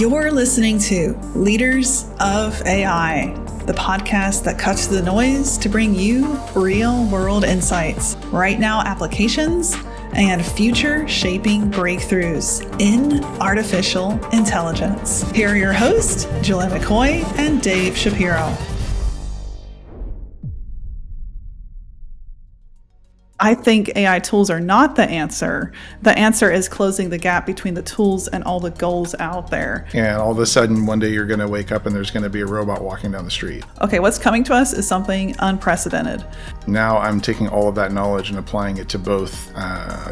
You're listening to Leaders of AI, the podcast that cuts through the noise to bring you real-world insights, right now applications, and future-shaping breakthroughs in artificial intelligence. Here are your hosts, Julia McCoy and Dave Shapiro. I think AI tools are not the answer. The answer is closing the gap between the tools and all the goals out there. And all of a sudden, one day you're going to wake up and there's going to be a robot walking down the street. Okay, what's coming to us is something unprecedented. Now I'm taking all of that knowledge and applying it to both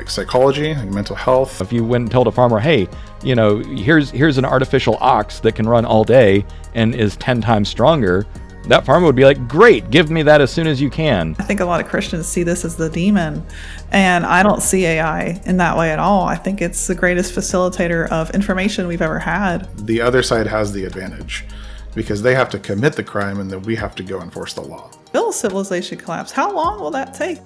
psychology, like mental health. If you went and told a farmer, hey, here's an artificial ox that can run all day and is 10 times stronger, that farmer would be like, great, give me that as soon as you can. I think a lot of Christians see this as the demon, and I don't see AI in that way at all. I think it's the greatest facilitator of information we've ever had. The other side has the advantage because they have to commit the crime and then we have to go enforce the law. Will civilization collapse? How long will that take?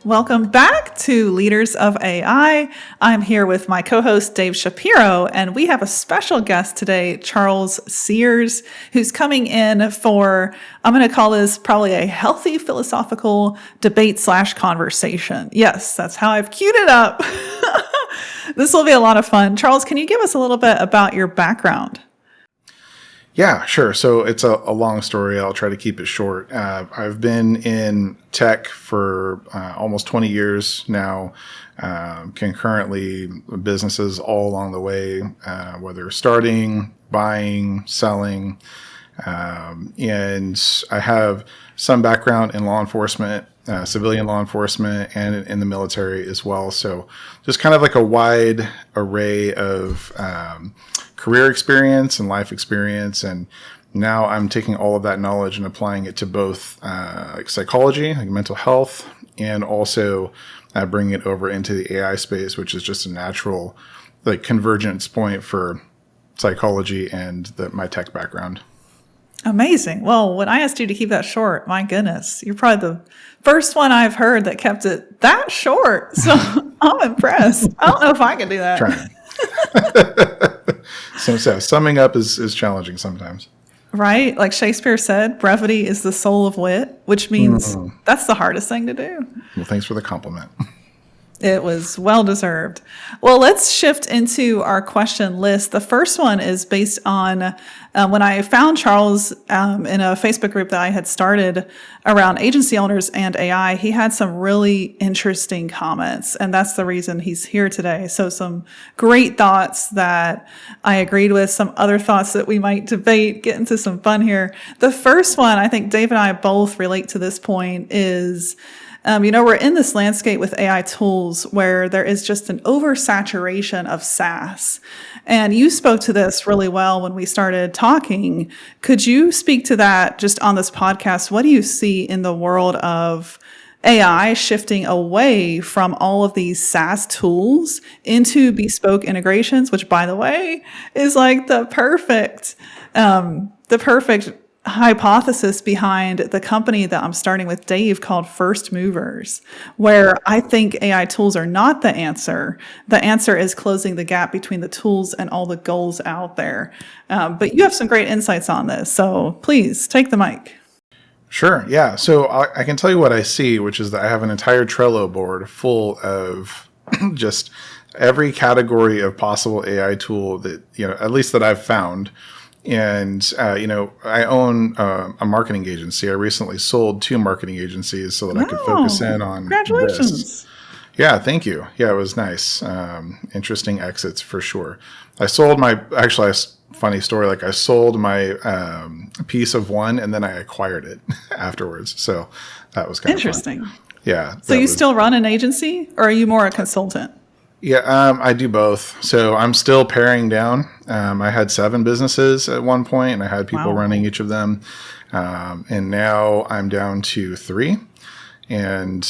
Welcome back to Leaders of AI. I'm here with my co-host, Dave Shapiro, and we have a special guest today, Charles Sears, who's coming in for, I'm going to call this probably a healthy philosophical debate/conversation. Yes, that's how I've queued it up. This will be a lot of fun. Charles, can you give us a little bit about your background? Yeah, sure. So it's a long story. I'll try to keep it short. I've been in tech for almost 20 years now, concurrently businesses all along the way, whether starting, buying, selling. And I have some background in law enforcement, civilian law enforcement, and in the military as well. So just kind of like a wide array of career experience and life experience. And now I'm taking all of that knowledge and applying it to both like psychology, like mental health, and also bringing it over into the AI space, which is just a natural like convergence point for psychology and my tech background. Amazing. Well, when I asked you to keep that short, my goodness, you're probably the first one I've heard that kept it that short. So I'm impressed. I don't know if I can do that. Trying. So summing up is challenging sometimes. Right? Like Shakespeare said, brevity is the soul of wit, which means that's the hardest thing to do. Well, thanks for the compliment. It was well-deserved. Well, let's shift into our question list. The first one is based on when I found Charles in a Facebook group that I had started around agency owners and AI. He had some really interesting comments, and that's the reason he's here today. So some great thoughts that I agreed with, some other thoughts that we might debate, get into some fun here. The first one, I think Dave and I both relate to this point, is we're in this landscape with AI tools where there is just an oversaturation of SaaS. And you spoke to this really well when we started talking. Could you speak to that just on this podcast? What do you see in the world of AI shifting away from all of these SaaS tools into bespoke integrations, which, by the way, is like the perfect hypothesis behind the company that I'm starting with Dave called First Movers, where I think AI tools are not the answer. The answer is closing the gap between the tools and all the goals out there. But you have some great insights on this, so please take the mic. Sure. Yeah. So I can tell you what I see, which is that I have an entire Trello board full of just every category of possible AI tool that, at least that I've found. And, I own a marketing agency. I recently sold 2 marketing agencies so that I could focus in on Congratulations. this. Yeah, thank you. Yeah, it was nice. Interesting exits for sure. I sold funny story, like I sold my piece of one and then I acquired it afterwards. So that was kind interesting. of fun. Yeah. So you still run an agency, or are you more a consultant? Yeah, I do both. So I'm still paring down. I had 7 businesses at one point, and I had people running each of them. And now I'm down to 3. And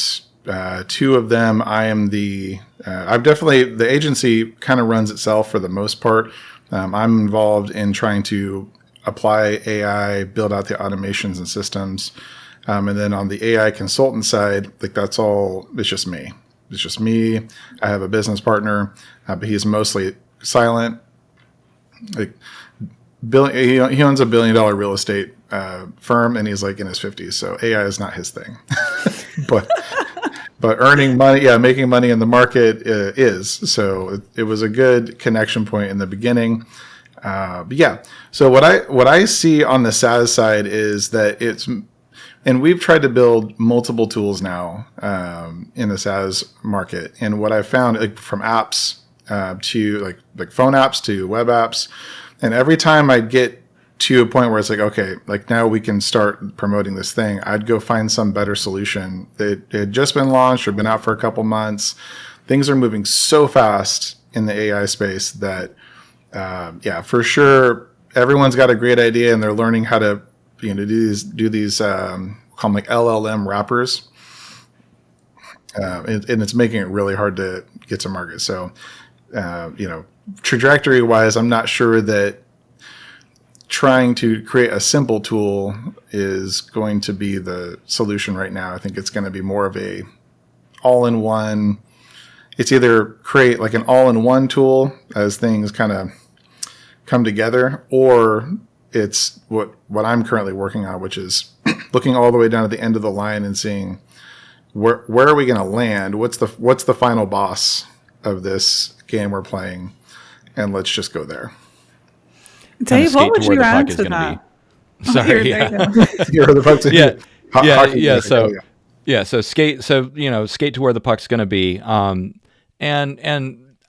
2 of them, I am the agency kind of runs itself for the most part. I'm involved in trying to apply AI, build out the automations and systems. And then on the AI consultant side, like it's just me. It's just me. I have a business partner, but he's mostly silent. like he owns $1 billion real estate firm, and he's like in his 50s. So AI is not his thing, but earning money, making money in the market is. So it was a good connection point in the beginning. So what I see on the SaaS side is that and we've tried to build multiple tools now in the SaaS market. And what I found, like from apps to like phone apps to web apps, and every time I'd get to a point where it's like, okay, like now we can start promoting this thing, I'd go find some better solution. It had just been launched or been out for a couple months. Things are moving so fast in the AI space that, for sure, everyone's got a great idea and they're learning how to do these call them like LLM wrappers, and it's making it really hard to get to market. So, trajectory wise, I'm not sure that trying to create a simple tool is going to be the solution right now. I think it's going to be more of a all-in-one. It's either create like an all-in-one tool as things kind of come together, or it's what I'm currently working on, which is looking all the way down at the end of the line and seeing where are we going to land? What's the final boss of this game we're playing? And let's just go there. Dave, what would you add to that? Sorry, So skate to where the puck's going to be. And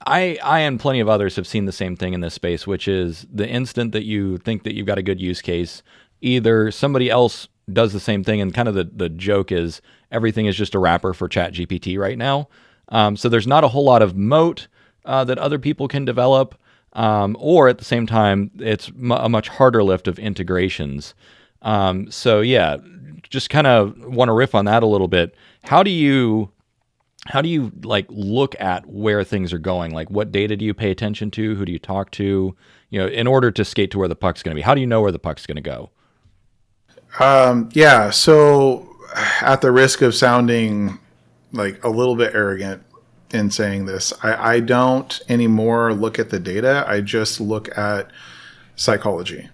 I and plenty of others have seen the same thing in this space, which is the instant that you think that you've got a good use case, either somebody else does the same thing, and kind of the joke is everything is just a wrapper for ChatGPT right now. So there's not a whole lot of moat that other people can develop, or at the same time, it's a much harder lift of integrations. Just kind of want to riff on that a little bit. How do you like look at where things are going? Like, what data do you pay attention to? Who do you talk to? In order to skate to where the puck's going to be. How do you know where the puck's going to go? So at the risk of sounding like a little bit arrogant in saying this, I don't anymore look at the data. I just look at psychology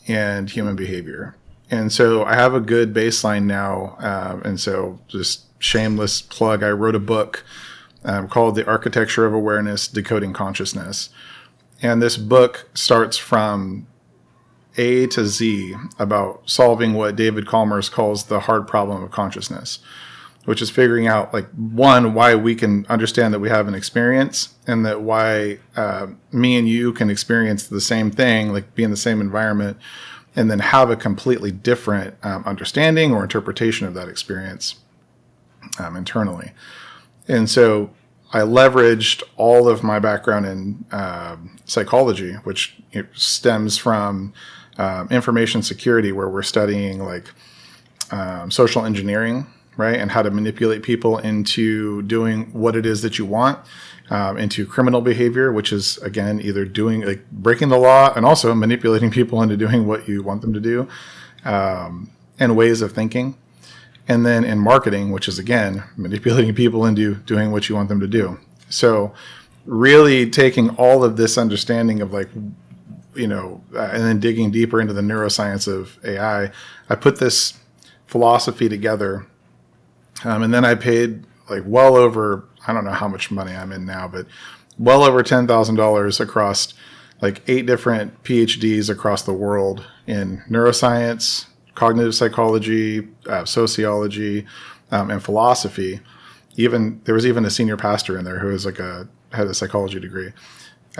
and human behavior. And so I have a good baseline now. And so just shameless plug, I wrote a book called The Architecture of Awareness, Decoding Consciousness. And this book starts from A to Z about solving what David Chalmers calls the hard problem of consciousness, which is figuring out, like, one, why we can understand that we have an experience, and that why me and you can experience the same thing, like be in the same environment, and then have a completely different understanding or interpretation of that experience internally. And so I leveraged all of my background in psychology, which stems from information security, where we're studying like social engineering, right? And how to manipulate people into doing what it is that you want, into criminal behavior, which is, again, either doing like breaking the law and also manipulating people into doing what you want them to do, and ways of thinking. And then in marketing, which is, again, manipulating people into doing what you want them to do. So really taking all of this understanding of like, and then digging deeper into the neuroscience of AI, I put this philosophy together. And then I paid like well over, I don't know how much money I'm in now, but well over $10,000 across like 8 different PhDs across the world in neuroscience, cognitive psychology, sociology, and philosophy. There was even a senior pastor in there who was had a psychology degree.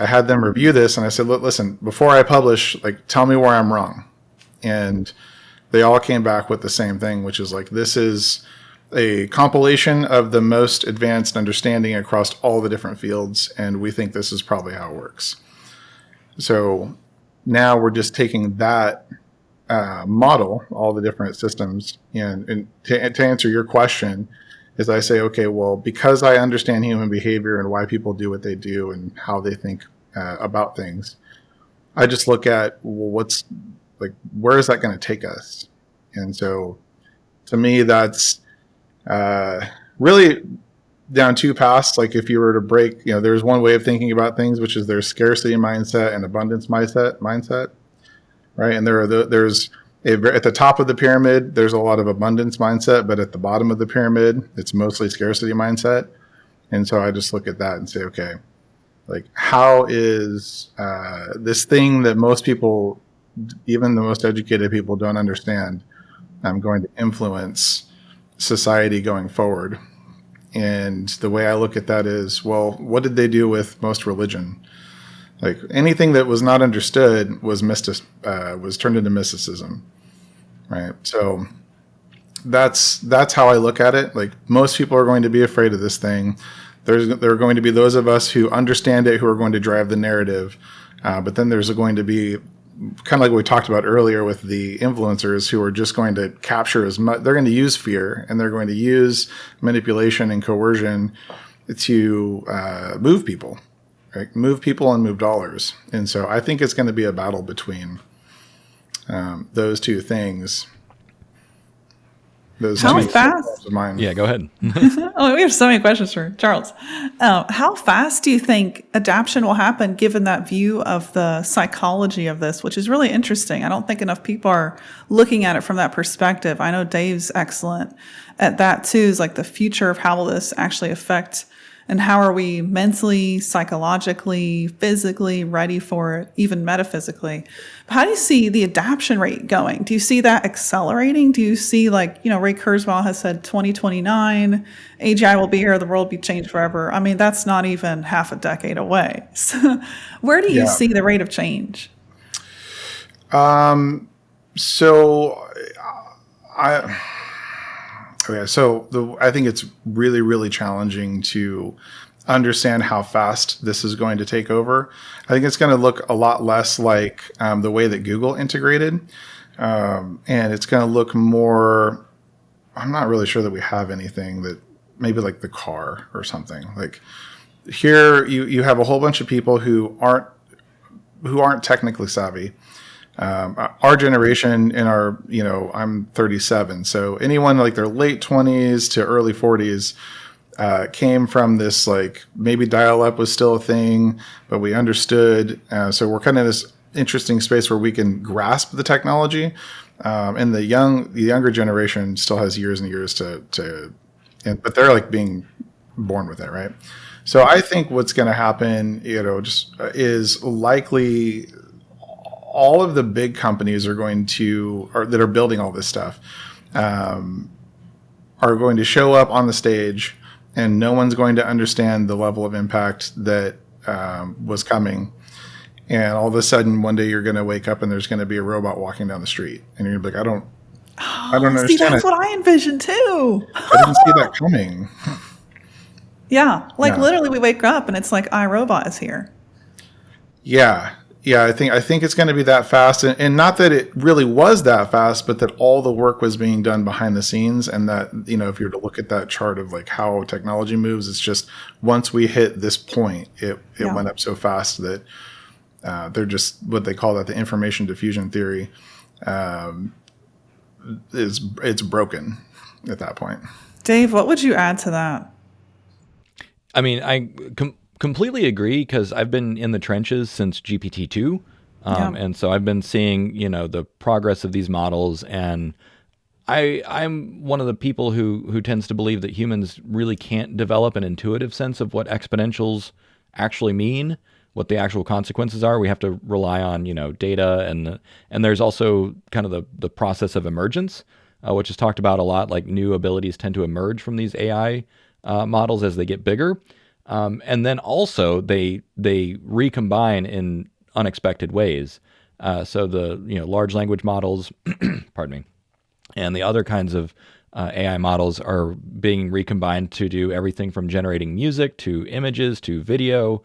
I had them review this, and I said, "Look, listen, before I publish, like, tell me where I'm wrong." And they all came back with the same thing, which is like, this is a compilation of the most advanced understanding across all the different fields, and we think this is probably how it works. So now we're just taking that model, all the different systems, and to answer your question, is I say, okay, well, because I understand human behavior and why people do what they do and how they think about things, I just look at, well, where is that going to take us? And so to me, that's really down two paths. Like if you were to break, there's one way of thinking about things, which is there's scarcity mindset and abundance mindset, right? And there's at the top of the pyramid, there's a lot of abundance mindset, but at the bottom of the pyramid, it's mostly scarcity mindset. And so I just look at that and say, okay, like how is this thing that most people, even the most educated people, don't understand, going to influence society going forward? And the way I look at that is, well, what did they do with most religion? Like anything that was not understood was turned into mysticism, right? So that's how I look at it. Like most people are going to be afraid of this thing. There are going to be those of us who understand it, who are going to drive the narrative. But then there's going to be kind of like what we talked about earlier with the influencers who are just going to capture as much. They're going to use fear and they're going to use manipulation and coercion to move people, right? Move people and move dollars. And so I think it's going to be a battle between those two things. How fast? Yeah, go ahead. Oh, we have so many questions for Charles. How fast do you think adaptation will happen given that view of the psychology of this, which is really interesting? I don't think enough people are looking at it from that perspective. I know Dave's excellent at that too, is like the future of how will this actually affect and how are we mentally, psychologically, physically ready for it, even metaphysically. How do you see the adoption rate going? Do you see that accelerating? Do you see Ray Kurzweil has said 2029, AGI will be here, the world will be changed forever. I mean, that's not even half a decade away. So where do you see the rate of change? I think it's really, really challenging to understand how fast this is going to take over. I think it's going to look a lot less like the way that Google integrated. And it's going to look more, I'm not really sure that we have anything that maybe like the car or something. Like here you have a whole bunch of people who aren't technically savvy. Our generation I'm 37. So anyone like their late 20s to early 40s came from this, like maybe dial-up was still a thing, but we understood. So we're kind of in this interesting space where we can grasp the technology. And the younger generation still has years and years but they're like being born with it, right? So I think what's going to happen, is likely all of the big companies that are building all this stuff, are going to show up on the stage, and no one's going to understand the level of impact that was coming. And all of a sudden, one day you're going to wake up and there's going to be a robot walking down the street, and you're like, I don't understand. See, that's what I envisioned too. I didn't see that coming. Yeah, literally, we wake up and it's like iRobot is here. Yeah. Yeah, I think it's going to be that fast, and not that it really was that fast, but that all the work was being done behind the scenes, and that if you were to look at that chart of like how technology moves, it's just once we hit this point, it went up so fast that they're just what they call that the information diffusion theory it's broken at that point. Dave, what would you add to that? I mean, I completely agree because I've been in the trenches since GPT-2. And so I've been seeing, the progress of these models. And I'm one of the people who tends to believe that humans really can't develop an intuitive sense of what exponentials actually mean, what the actual consequences are. We have to rely on, data. And there's also kind of the process of emergence, which is talked about a lot, like new abilities tend to emerge from these AI models as they get bigger. And then also they recombine in unexpected ways. So the large language models, pardon me, and the other kinds of AI models are being recombined to do everything from generating music to images to video,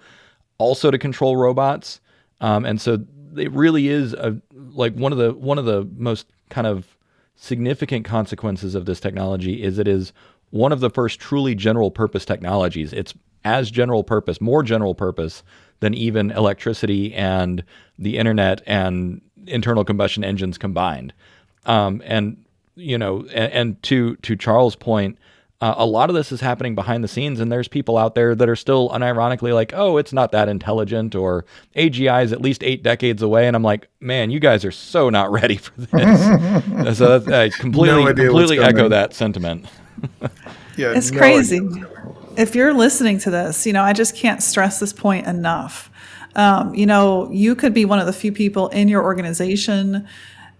also to control robots. And so it really is one of the most kind of significant consequences of this technology is it is one of the first truly general purpose technologies. It's as general purpose, more general purpose than even electricity and the internet and internal combustion engines combined. And to Charles' point, a lot of this is happening behind the scenes, and there's people out there that are still unironically like, oh, it's not that intelligent, or AGI is at least 8 decades away. And I'm like, man, you guys are so not ready for this. So I completely echo that sentiment. Yeah, it's crazy. If you're listening to this, I just can't stress this point enough. You could be one of the few people in your organization,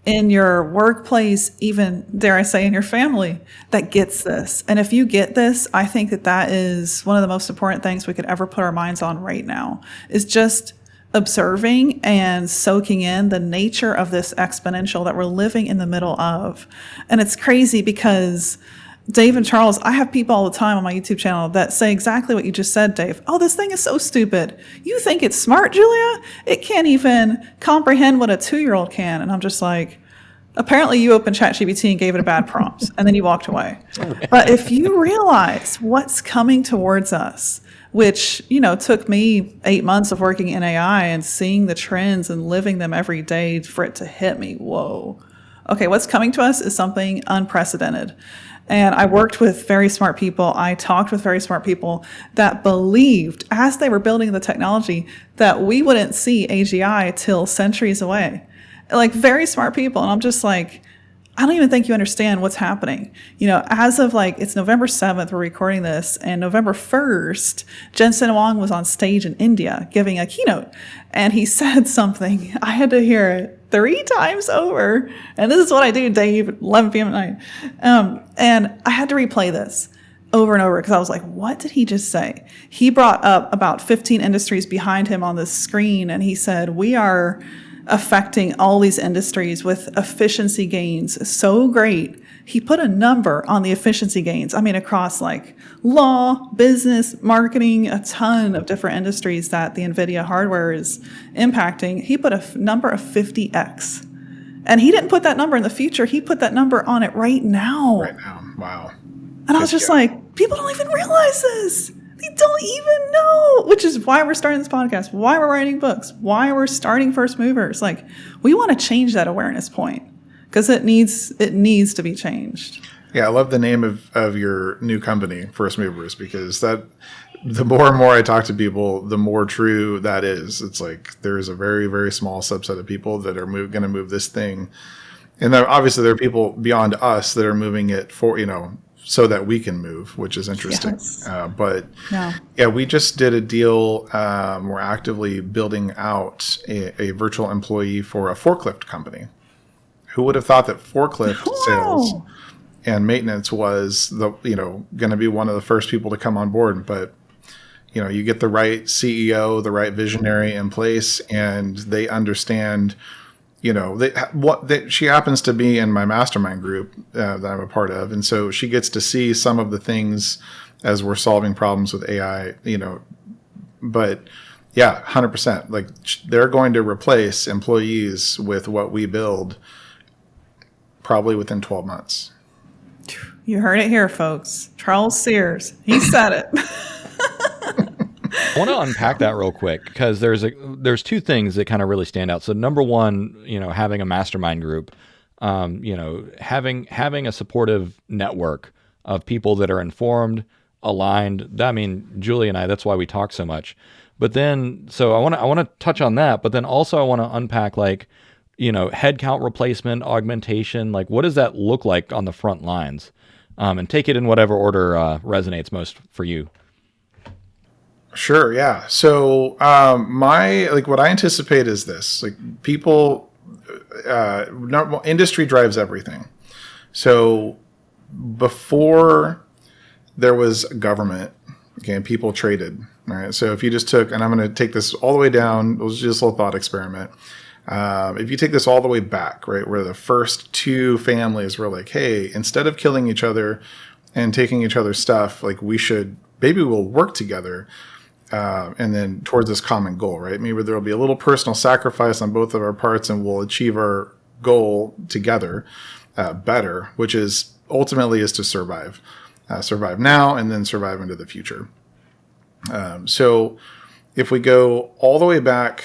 in your workplace, even, dare I say, in your family, that gets this. And if you get this, I think that is one of the most important things we could ever put our minds on right now, is just observing and soaking in the nature of this exponential that we're living in the middle of. And it's crazy because Dave and Charles, I have people all the time on my YouTube channel that say exactly what you just said, Dave. Oh, this thing is so stupid. You think it's smart, Julia? It can't even comprehend what a 2-year-old can. And I'm just like, apparently you opened ChatGPT and gave it a bad prompt, and then you walked away. But if you realize what's coming towards us, which, took me 8 months of working in AI and seeing the trends and living them every day for it to hit me, whoa. Okay, what's coming to us is something unprecedented. And I worked with very smart people. I talked with very smart people that believed, as they were building the technology, that we wouldn't see AGI till centuries away. Like, very smart people. And I'm just like, I don't even think you understand what's happening. As of it's November 7th, we're recording this, and November 1st, Jensen Huang was on stage in India giving a keynote. And he said something. I had to hear it 3 times over. And this is what I do, Dave, at 11 p.m. at night. And I had to replay this over and over because I was like, what did he just say? He brought up about 15 industries behind him on the screen, and he said, we are affecting all these industries with efficiency gains so great. He put a number on the efficiency gains. I mean, across law, business, marketing, a ton of different industries that the NVIDIA hardware is impacting. He put a number of 50x. And he didn't put that number in the future. He put that number on it right now. Right now. Wow. And I was just like, people don't even realize this. They don't even know, which is why we're starting this podcast, why we're writing books, why we're starting First Movers. We want to change that awareness point because it needs to be changed. Yeah, I love the name of your new company, First Movers, because the more and more I talk to people, the more true that is. It's like there's a very, very small subset of people that are going to move this thing. And then obviously there are people beyond us that are moving it for, so that we can move, which is interesting. Yes. Yeah, we just did a deal. We're actively building out a virtual employee for a forklift company. Who would have thought that forklift sales and maintenance was going to be one of the first people to come on board? But you get the right CEO, the right visionary in place, and they understand. She happens to be in my mastermind group that I'm a part of. And so she gets to see some of the things as we're solving problems with AI, but yeah, 100%. They're going to replace employees with what we build probably within 12 months. You heard it here, folks. Charles Sears, he said it. I want to unpack that real quick because there's 2 things that kind of really stand out. So number one, having a mastermind group, having a supportive network of people that are informed, aligned. I mean, Julie and I, that's why we talk so much. But then, so I want to touch on that, but then also I want to unpack headcount replacement, augmentation. What does that look like on the front lines? And take it in whatever order resonates most for you. Sure. Yeah. So, what I anticipate is this, people, industry drives everything. So before there was government, and people traded, right? So if you just took, and I'm going to take this all the way down, it was just a little thought experiment. If you take this all the way back, right, where the first 2 families were like, hey, instead of killing each other and taking each other's stuff, maybe we'll work together. And then towards this common goal, right? Maybe there'll be a little personal sacrifice on both of our parts and we'll achieve our goal together better, which is ultimately is to survive now and then survive into the future. So if we go all the way back,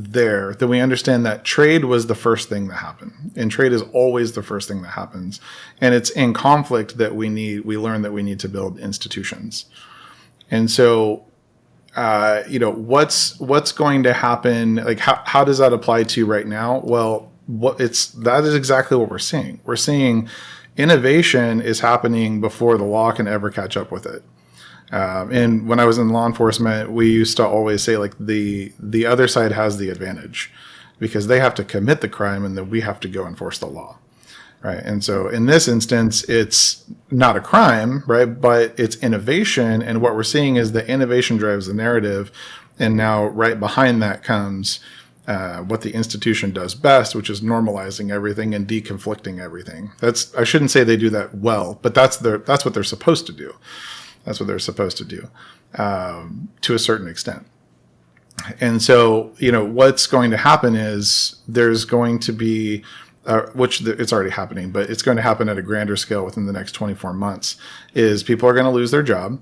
there, then we understand that trade was the first thing that happened. And trade is always the first thing that happens. And it's in conflict that we learn that we need to build institutions. And so, what's going to happen? Like, how does that apply to right now? Well, that is exactly what we're seeing. We're seeing innovation is happening before the law can ever catch up with it. And when I was in law enforcement, we used to always say, like, the other side has the advantage because they have to commit the crime and then we have to go enforce the law. Right. And so in this instance, it's not a crime, right? But it's innovation. And what we're seeing is that innovation drives the narrative. And now right behind that comes what the institution does best, which is normalizing everything and deconflicting everything. I shouldn't say they do that well, but that's what they're supposed to do. That's what they're supposed to do to a certain extent. And so, what's going to happen is there's going to be it's already happening, but it's going to happen at a grander scale within the next 24 months, is people are going to lose their job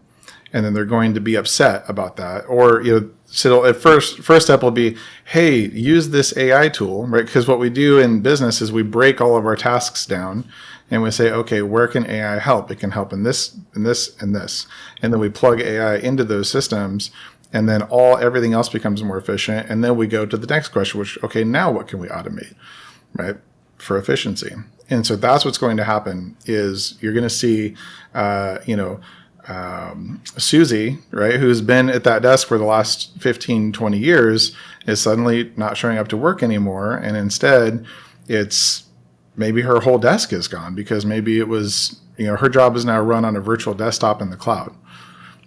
and then they're going to be upset about that. Or, so at first step will be, hey, use this AI tool, right? Because what we do in business is we break all of our tasks down and we say, okay, where can AI help? It can help in this, and this, and this. And then we plug AI into those systems, and then everything else becomes more efficient. And then we go to the next question, which, okay, now what can we automate, right? For efficiency. And so that's what's going to happen is you're going to see, Susie, right, who's been at that desk for the last 15, 20 years, is suddenly not showing up to work anymore. And instead, it's maybe her whole desk is gone because maybe it was, her job is now run on a virtual desktop in the cloud.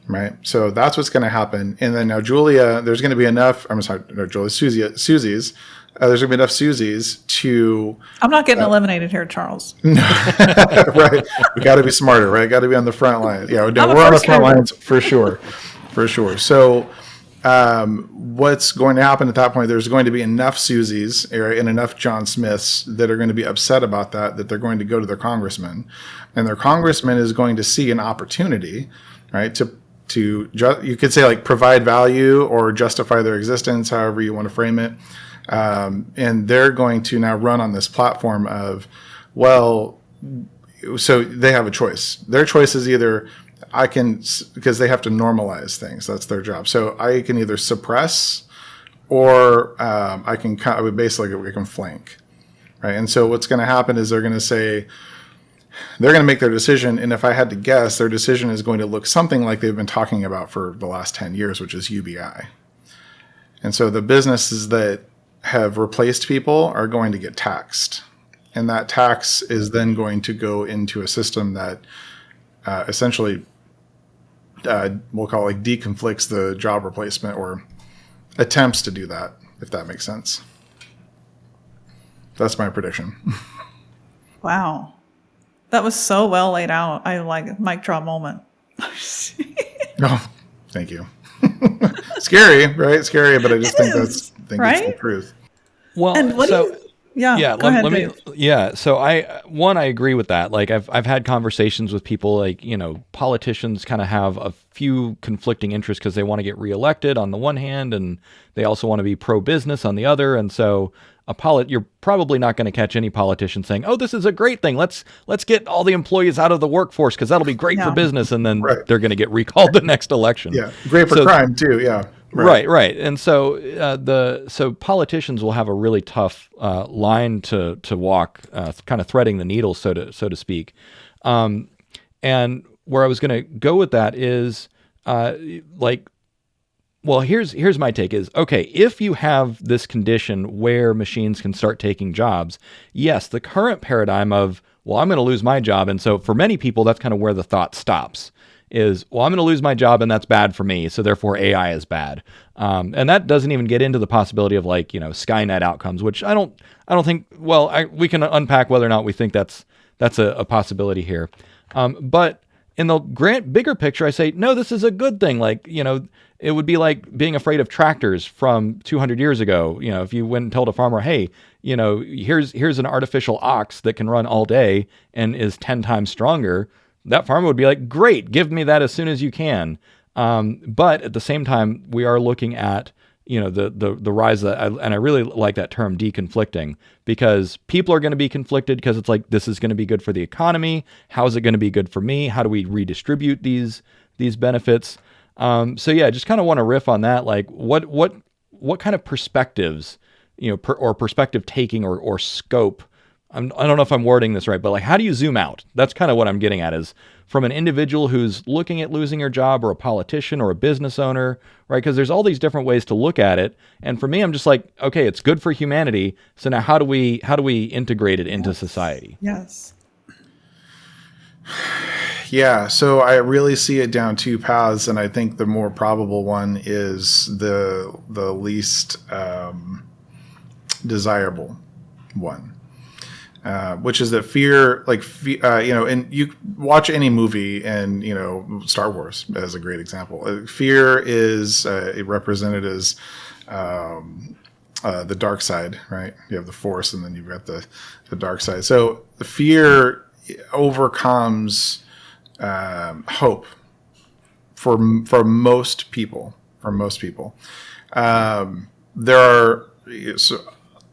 Right. So that's what's going to happen. And then now Julia, there's going to be enough, I'm sorry, no, Julia, Susie's, there's going to be enough Susies to... I'm not getting eliminated here, Charles. Right. We got to be smarter, right? Got to be on the front line. Yeah, no, we're on the front lines for sure. For sure. So what's going to happen at that point, there's going to be enough Susies and enough John Smiths that are going to be upset about that they're going to go to their congressman. And their congressman is going to see an opportunity, right, to you could say, like, provide value or justify their existence, however you want to frame it. And they're going to now run on this platform of, so they have a choice. Their choice is either because they have to normalize things. That's their job. So I can either suppress or I can flank. Right. And so what's going to happen is they're going to make their decision. And if I had to guess, their decision is going to look something like they've been talking about for the last 10 years, which is UBI. And so the businesses that have replaced people are going to get taxed. And that tax is then going to go into a system that essentially we'll call it, like, deconflicts the job replacement or attempts to do that, if that makes sense. That's my prediction. Wow. That was so well laid out. I like mic drop moment. Oh, thank you. Scary, right? Scary, but I just think it's the truth. Well, and what so let me. So I agree with that. Like, I've had conversations with people, like, politicians kind of have a few conflicting interests because they want to get reelected on the one hand, and they also want to be pro-business on the other. And so you're probably not going to catch any politician saying, "Oh, this is a great thing. Let's get all the employees out of the workforce because that'll be great for business," and then they're going to get recalled the next election. Yeah, great for crime too. Yeah. Right. And so so politicians will have a really tough line to walk, kind of threading the needle, so to speak. And where I was going to go with that is here's my take is, okay, if you have this condition where machines can start taking jobs, yes, the current paradigm of, I'm going to lose my job. And so for many people, that's kind of where the thought stops. Is, I'm going to lose my job and that's bad for me, so therefore AI is bad. And that doesn't even get into the possibility of, like, Skynet outcomes, which I don't think, we can unpack whether or not we think that's a possibility here. But in the bigger picture, I say, no, this is a good thing. Like, it would be like being afraid of tractors from 200 years ago. If you went and told a farmer, hey, here's an artificial ox that can run all day and is 10 times stronger, that farmer would be like, great, give me that as soon as you can. But at the same time, we are looking at the rise that and I really like that term deconflicting, because people are going to be conflicted because it's like, this is going to be good for the economy. How is it going to be good for me? How do we redistribute these benefits? So yeah, just kind of want to riff on that. Like what kind of perspectives, or perspective taking or scope. I don't know if I'm wording this right, but like, how do you zoom out? That's kind of what I'm getting at, is from an individual who's looking at losing their job, or a politician, or a business owner, right? Because there's all these different ways to look at it. And for me, I'm just like, okay, it's good for humanity. So now how do we integrate it into society? Yes. Yeah, so I really see it down two paths, and I think the more probable one is the least desirable one. Which is that fear, and you watch any movie, and, Star Wars as a great example. Fear is represented as the dark side, right? You have the Force, and then you've got the dark side. So the fear overcomes hope for most people. There are,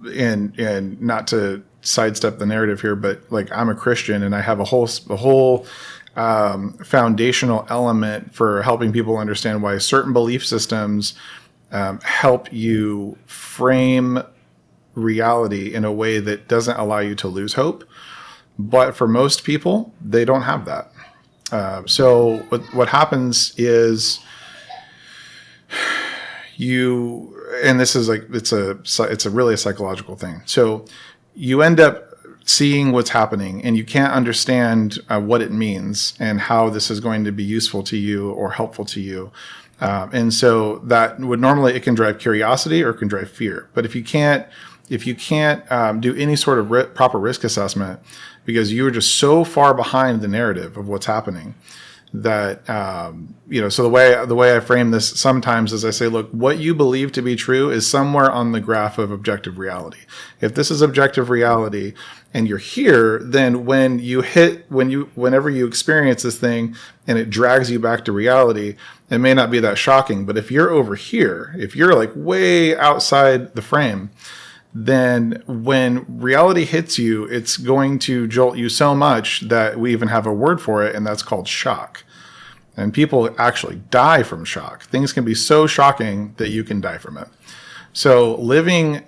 and not to sidestep the narrative here, but like, I'm a Christian, and I have a whole foundational element for helping people understand why certain belief systems help you frame reality in a way that doesn't allow you to lose hope. But for most people, they don't have that. So what happens is and this is like, it's a really a psychological thing. So you end up seeing what's happening, and you can't understand what it means and how this is going to be useful to you or helpful to you. And so that would normally, it can drive curiosity or it can drive fear. But if you can't do any sort of proper risk assessment, because you are just so far behind the narrative of what's happening, that, so the way I frame this sometimes is I say, look, what you believe to be true is somewhere on the graph of objective reality. If this is objective reality and you're here, then whenever you experience this thing and it drags you back to reality, it may not be that shocking. But if you're over here, if you're like way outside the frame, then when reality hits you, it's going to jolt you so much that we even have a word for it, and that's called shock. And people actually die from shock. Things can be so shocking that you can die from it. So being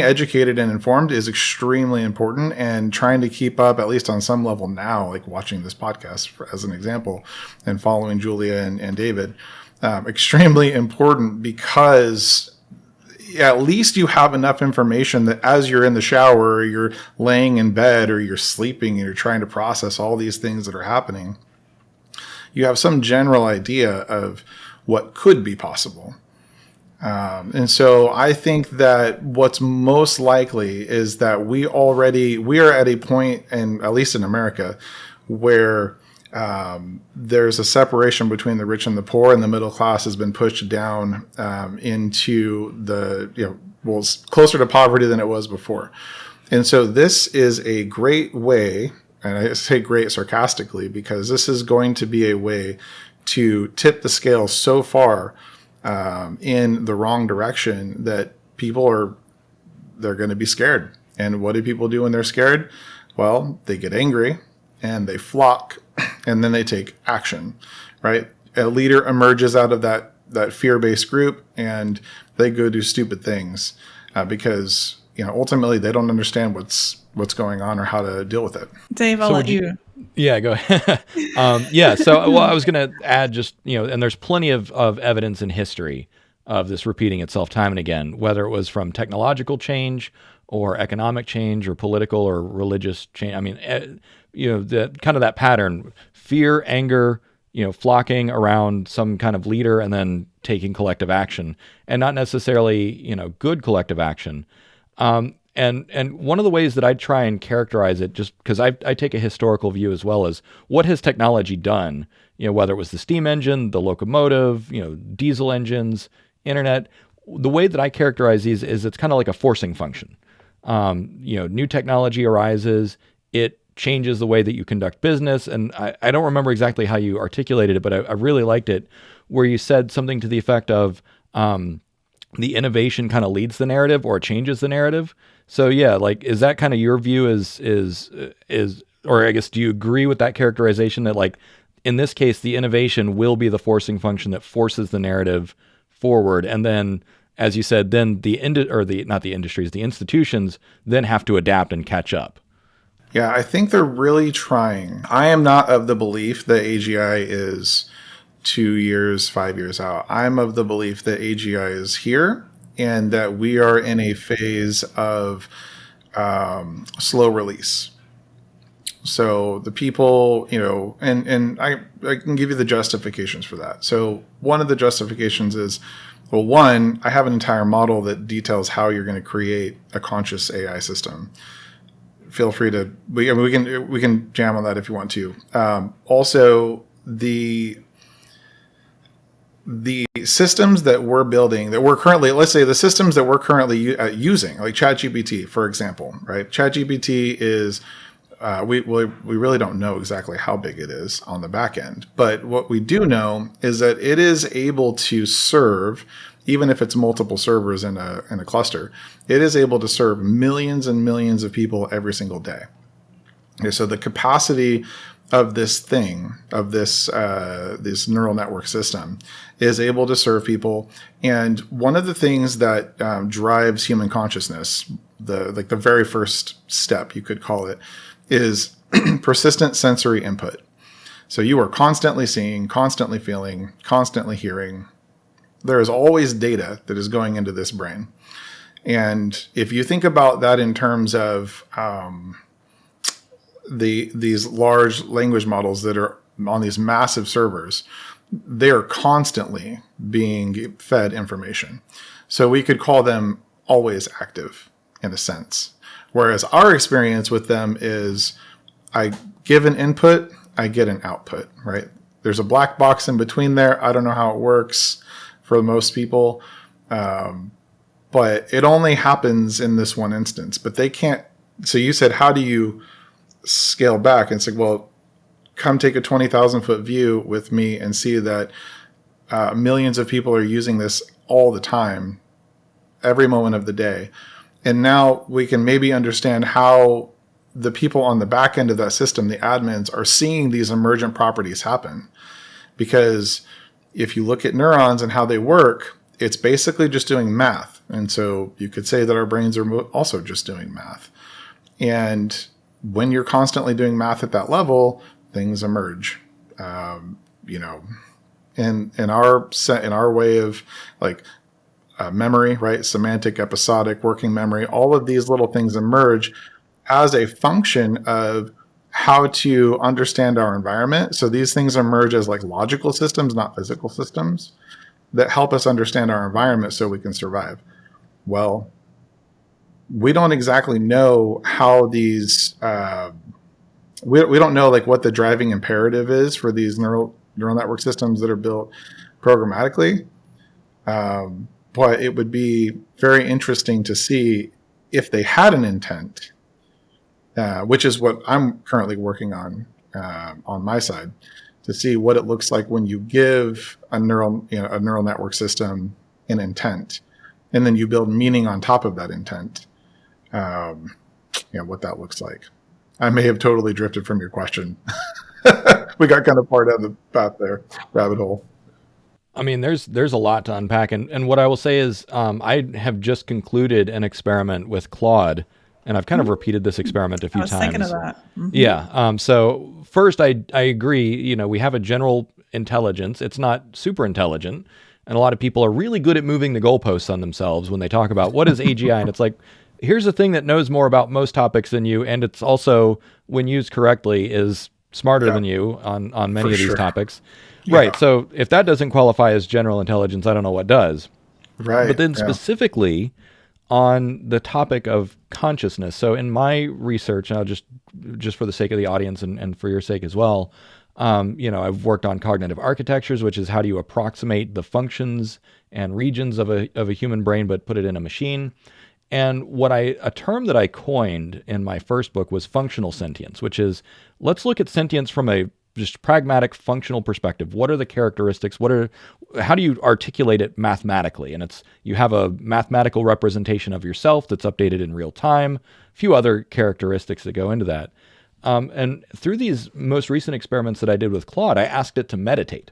educated and informed is extremely important, and trying to keep up, at least on some level now, like watching this podcast as an example, and following Julia and David, extremely important, because at least you have enough information that as you're in the shower, or you're laying in bed, or you're sleeping, and you're trying to process all these things that are happening, you have some general idea of what could be possible. And so I think that what's most likely is that we are at a point, and at least in America, where there's a separation between the rich and the poor, and the middle class has been pushed down into it's closer to poverty than it was before. And so this is a great way, and I say great sarcastically, because this is going to be a way to tip the scale so far in the wrong direction that they're going to be scared. And what do people do when they're scared? Well, they get angry and they flock, and then they take action, right? A leader emerges out of that fear-based group, and they go do stupid things because ultimately they don't understand what's going on or how to deal with it. Dave, I'll let you. Yeah, go ahead. So I was going to add just, and there's plenty of evidence in history of this repeating itself time and again, whether it was from technological change or economic change or political or religious change. I mean, that pattern, fear, anger, flocking around some kind of leader and then taking collective action, and not necessarily, good collective action. And one of the ways that I try and characterize it, just because I take a historical view as well, as what has technology done, whether it was the steam engine, the locomotive, diesel engines, internet, the way that I characterize these is it's kind of like a forcing function. New technology arises, it changes the way that you conduct business. And I don't remember exactly how you articulated it, but I really liked it, where you said something to the effect of, the innovation kind of leads the narrative or changes the narrative. So yeah, like, is that kind of your view or I guess, do you agree with that characterization that, like, in this case, the innovation will be the forcing function that forces the narrative forward? And then, as you said, then the institutions then have to adapt and catch up. Yeah, I think they're really trying. I am not of the belief that AGI is 2 years, 5 years out. I'm of the belief that AGI is here and that we are in a phase of slow release. So the people, and I can give you the justifications for that. So one of the justifications is, well, one, I have an entire model that details how you're going to create a conscious AI system. Feel free to, we can jam on that if you want to. Also, the systems that we're building, that we're currently, let's say the systems that we're currently using, like ChatGPT, for example, right? ChatGPT is, we really don't know exactly how big it is on the back end, but what we do know is that it is able to serve, even if it's multiple servers in a cluster, it is able to serve millions and millions of people every single day. Okay, so the capacity of this thing, of this neural network system, is able to serve people. And one of the things that drives human consciousness, the very first step, you could call it, is persistent sensory input. So you are constantly seeing, constantly feeling, constantly hearing. There is always data that is going into this brain. And if you think about that in terms of these large language models that are on these massive servers, they are constantly being fed information. So we could call them always active in a sense. Whereas our experience with them is, I give an input, I get an output, right? There's a black box in between there. I don't know how it works for most people, but it only happens in this one instance. But they can't. So you said, how do you scale back? And it's like, well, come take a 20,000 foot view with me and see that millions of people are using this all the time, every moment of the day. And now we can maybe understand how the people on the back end of that system, the admins, are seeing these emergent properties happen. Because if you look at neurons and how they work, it's basically just doing math. And so you could say that our brains are also just doing math. And when you're constantly doing math at that level, things emerge. In our way of, like, memory, right? Semantic, episodic, working memory, all of these little things emerge as a function of how to understand our environment. So these things emerge as like logical systems, not physical systems, that help us understand our environment so we can survive. Well, we don't exactly know how these, we don't know like what the driving imperative is for these neural network systems that are built programmatically. But it would be very interesting to see if they had an intent, which is what I'm currently working on my side, to see what it looks like when you give a neural network system an intent, and then you build meaning on top of that intent. What that looks like. I may have totally drifted from your question. We got kind of far down the path there, rabbit hole. I mean, there's a lot to unpack, and what I will say is, I have just concluded an experiment with Claude, and I've kind of repeated this experiment a few times. I was thinking of that. Mm-hmm. Yeah. So first, I agree. We have a general intelligence. It's not super intelligent, and a lot of people are really good at moving the goalposts on themselves when they talk about what is AGI, and it's like, here's a thing that knows more about most topics than you, and it's also, when used correctly, is smarter than you on many of these topics. Yeah. Right. So if that doesn't qualify as general intelligence, I don't know what does. Right. But then specifically on the topic of consciousness. So in my research, and I'll just for the sake of the audience and for your sake as well, I've worked on cognitive architectures, which is how do you approximate the functions and regions of a human brain, but put it in a machine. And a term that I coined in my first book was functional sentience, which is, let's look at sentience from a just pragmatic functional perspective, what are the characteristics? How do you articulate it mathematically? And you have a mathematical representation of yourself that's updated in real time, a few other characteristics that go into that. And through these most recent experiments that I did with Claude, I asked it to meditate.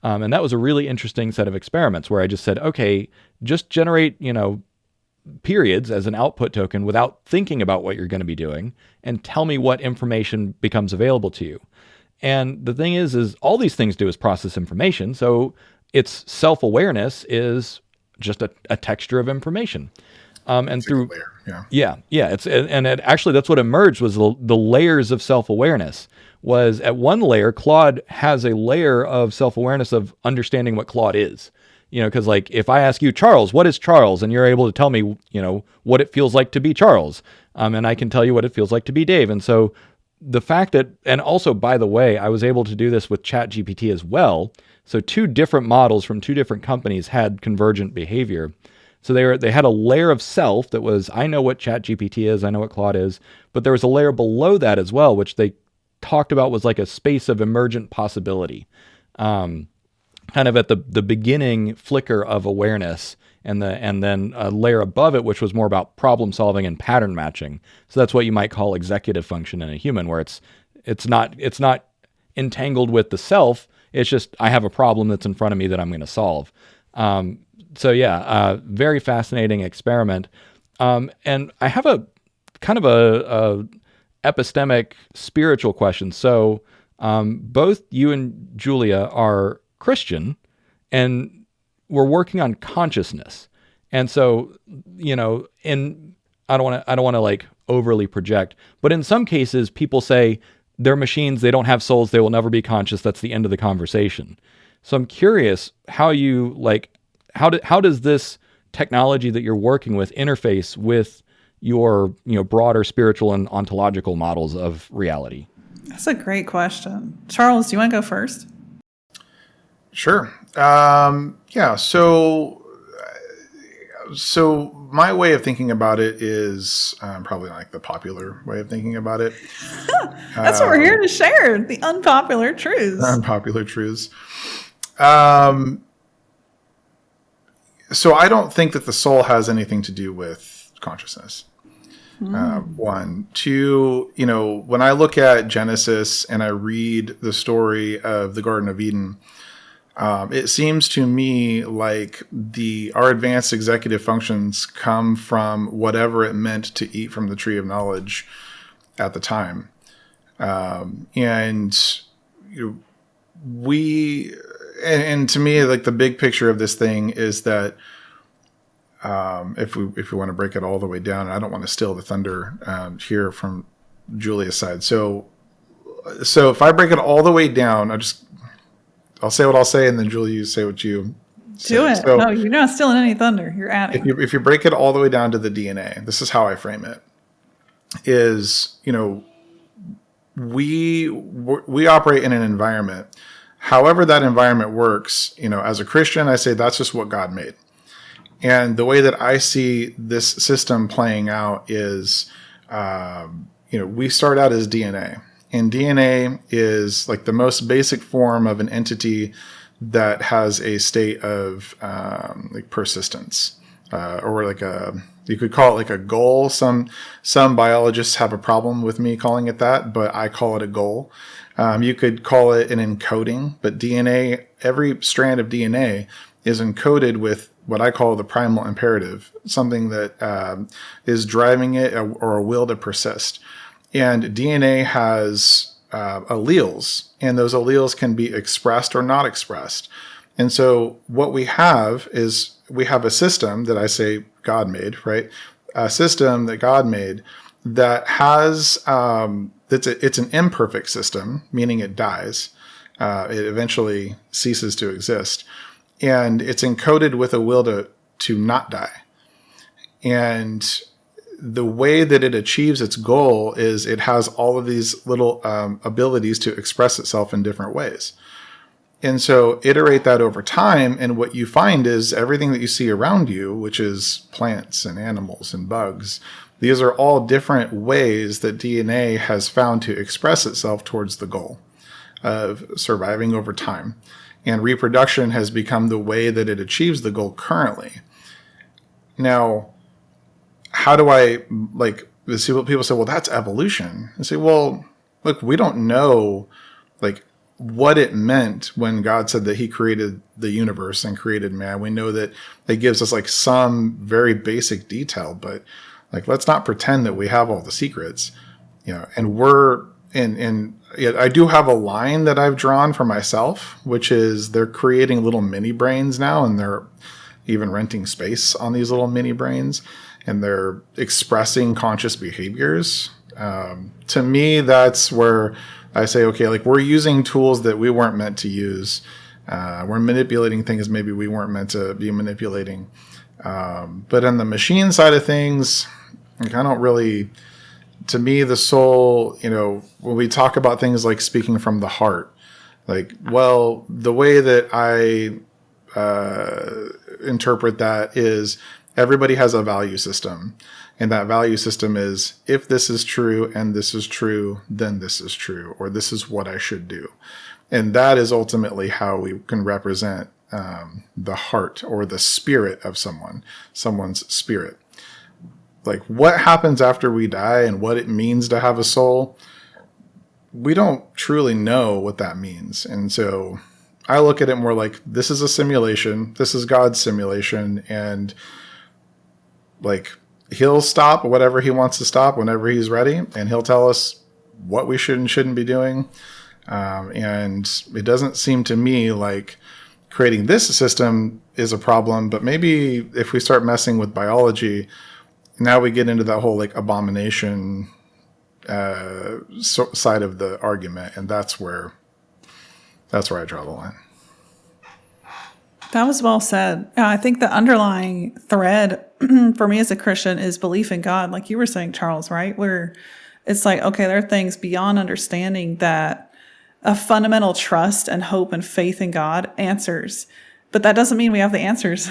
And that was a really interesting set of experiments where I just said, okay, just generate, periods as an output token without thinking about what you're going to be doing, and tell me what information becomes available to you. And the thing is all these things do is process information. So its self-awareness is just a texture of information. And it's through layer. Yeah. Actually that's what emerged was the layers of self-awareness. Was at one layer, Claude has a layer of self-awareness of understanding what Claude is. Because like if I ask you, Charles, what is Charles? And you're able to tell me, what it feels like to be Charles. And I can tell you what it feels like to be Dave. And so the fact that, and also, by the way, I was able to do this with ChatGPT as well. So 2 different models from 2 different companies had convergent behavior. So they had a layer of self that was, I know what ChatGPT is, I know what Claude is, but there was a layer below that as well, which they talked about was like a space of emergent possibility. Kind of at the beginning flicker of awareness, and then a layer above it, which was more about problem solving and pattern matching. So that's what you might call executive function in a human, where it's not entangled with the self. It's just I have a problem that's in front of me that I'm going to solve. Very fascinating experiment. And I have a kind of a epistemic spiritual question. So both you and Julia are Christian, and we're working on consciousness. And so, I don't want to like overly project, but in some cases people say they're machines, they don't have souls, they will never be conscious. That's the end of the conversation. So I'm curious how how does this technology that you're working with interface with your, broader spiritual and ontological models of reality? That's a great question. Charles, do you want to go first? Sure. So my way of thinking about it is probably like the popular way of thinking about it. That's what we're here to share, the unpopular truths. Unpopular truths. So I don't think that the soul has anything to do with consciousness. 1, 2, when I look at Genesis and I read the story of the Garden of Eden, it seems to me like our advanced executive functions come from whatever it meant to eat from the tree of knowledge at the time. And to me, like the big picture of this thing is that if we want to break it all the way down, I don't want to steal the thunder here from Julia's side. So if I break it all the way down, I'll say what I'll say, and then Julia, you say what you say. Do it. So no, you're not stealing any thunder. You're adding. If you break it all the way down to the DNA, this is how I frame it. Is we operate in an environment. However that environment works, as a Christian, I say that's just what God made. And the way that I see this system playing out is, we start out as DNA. And DNA is like the most basic form of an entity that has a state of like persistence, or like you could call it like a goal. Some biologists have a problem with me calling it that, but I call it a goal. You could call it an encoding, but DNA, every strand of DNA is encoded with what I call the primal imperative, something that is driving it or a will to persist. And DNA has alleles, and those alleles can be expressed or not expressed. And so what we have is we have a system that I say God made, right? A system that God made that has, it's an imperfect system, meaning it dies. It eventually ceases to exist. And it's encoded with a will to not die. And the way that it achieves its goal is it has all of these little abilities to express itself in different ways. And so iterate that over time, and what you find is everything that you see around you, which is plants and animals and bugs, these are all different ways that DNA has found to express itself towards the goal. of surviving over time. And reproduction has become the way that it achieves the goal currently. Now, how do I, like, see what people say, well, that's evolution. I say, well, look, we don't know, like, what it meant when God said that he created the universe and created man. We know that it gives us like some very basic detail, but like, let's not pretend that we have all the secrets, and I do have a line that I've drawn for myself, which is they're creating little mini brains now, and they're even renting space on these little mini brains, and they're expressing conscious behaviors. To me, that's where I say, okay, like, we're using tools that we weren't meant to use. We're manipulating things maybe we weren't meant to be manipulating. But on the machine side of things, like, I don't really, to me, the soul, when we talk about things like speaking from the heart, like, well, the way that I interpret that is everybody has a value system. And that value system is, if this is true and this is true, then this is true, or this is what I should do. And that is ultimately how we can represent the heart or the spirit of someone's spirit. Like, what happens after we die and what it means to have a soul, we don't truly know what that means. And so I look at it more like, this is a simulation. This is God's simulation. And like, he'll stop whatever he wants to stop whenever he's ready, and he'll tell us what we should and shouldn't be doing. And it doesn't seem to me like creating this system is a problem, but maybe if we start messing with biology, now we get into that whole like abomination side of the argument, and that's where I draw the line. That was well said. I think the underlying thread for me as a Christian is belief in God, like you were saying, Charles, right? Where it's like, okay, there are things beyond understanding that a fundamental trust and hope and faith in God answers. But that doesn't mean we have the answers.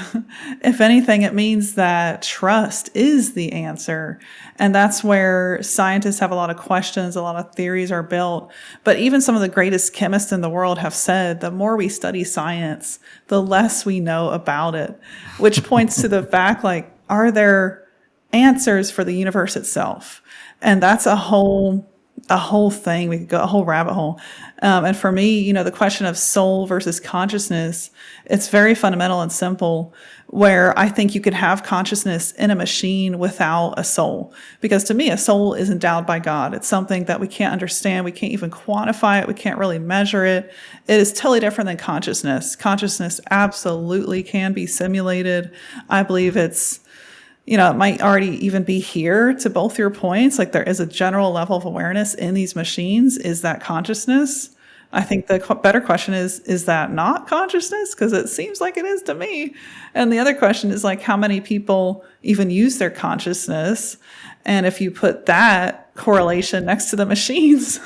If anything, it means that trust is the answer. And that's where scientists have a lot of questions, a lot of theories are built. But even some of the greatest chemists in the world have said the more we study science, the less we know about it, which points to the fact, like, are there answers for the universe itself? And that's a whole thing. We could go a whole rabbit hole. And for me, the question of soul versus consciousness, it's very fundamental and simple, where I think you could have consciousness in a machine without a soul. Because to me, a soul is endowed by God. It's something that we can't understand. We can't even quantify it. We can't really measure it. It is totally different than consciousness. Consciousness absolutely can be simulated. I believe it's, it might already even be here. To both your points, like, there is a general level of awareness in these machines. Is that consciousness? I think the better question is that not consciousness? Because it seems like it is to me. And the other question is, like, how many people even use their consciousness? And if you put that correlation next to the machines,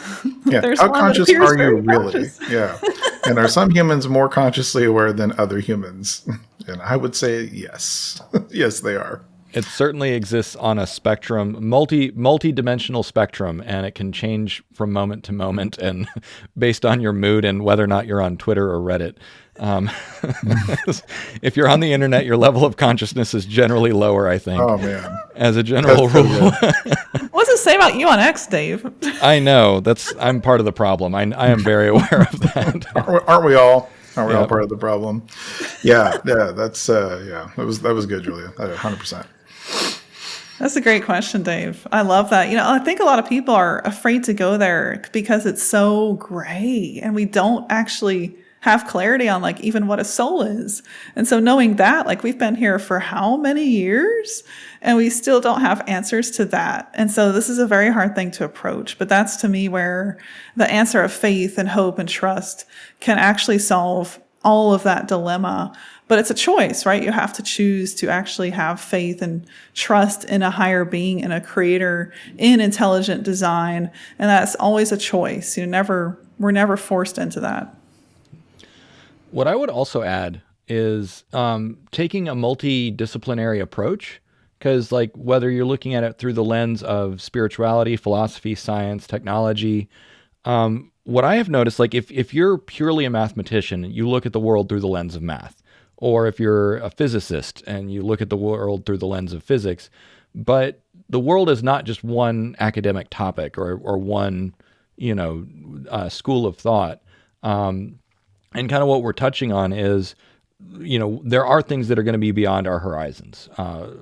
there's how conscious are you really? Conscious. Yeah. And are some humans more consciously aware than other humans? And I would say yes. Yes, they are. It certainly exists on a spectrum, multi-dimensional spectrum, and it can change from moment to moment and based on your mood and whether or not you're on Twitter or Reddit. If you're on the internet, your level of consciousness is generally lower, I think. Oh, man. As a general rule. What's it say about you on X, Dave? I know. I'm part of the problem. I am very aware of that. Aren't we all? Are we all part of the problem? Yeah. That's that was good, Julia. 100%. That's a great question, Dave. I love that. I think a lot of people are afraid to go there because it's so gray and we don't actually have clarity on, like, even what a soul is. And so knowing that, like, we've been here for how many years and we still don't have answers to that. And so this is a very hard thing to approach, but that's, to me, where the answer of faith and hope and trust can actually solve all of that dilemma. But it's a choice, right? You have to choose to actually have faith and trust in a higher being, in a creator, in intelligent design. And that's always a choice. We're never forced into that. What I would also add is taking a multidisciplinary approach, because, like, whether you're looking at it through the lens of spirituality, philosophy, science, technology, what I have noticed, like if you're purely a mathematician, you look at the world through the lens of math, or if you're a physicist and you look at the world through the lens of physics, but the world is not just one academic topic or one, school of thought. And kind of what we're touching on is, there are things that are going to be beyond our horizons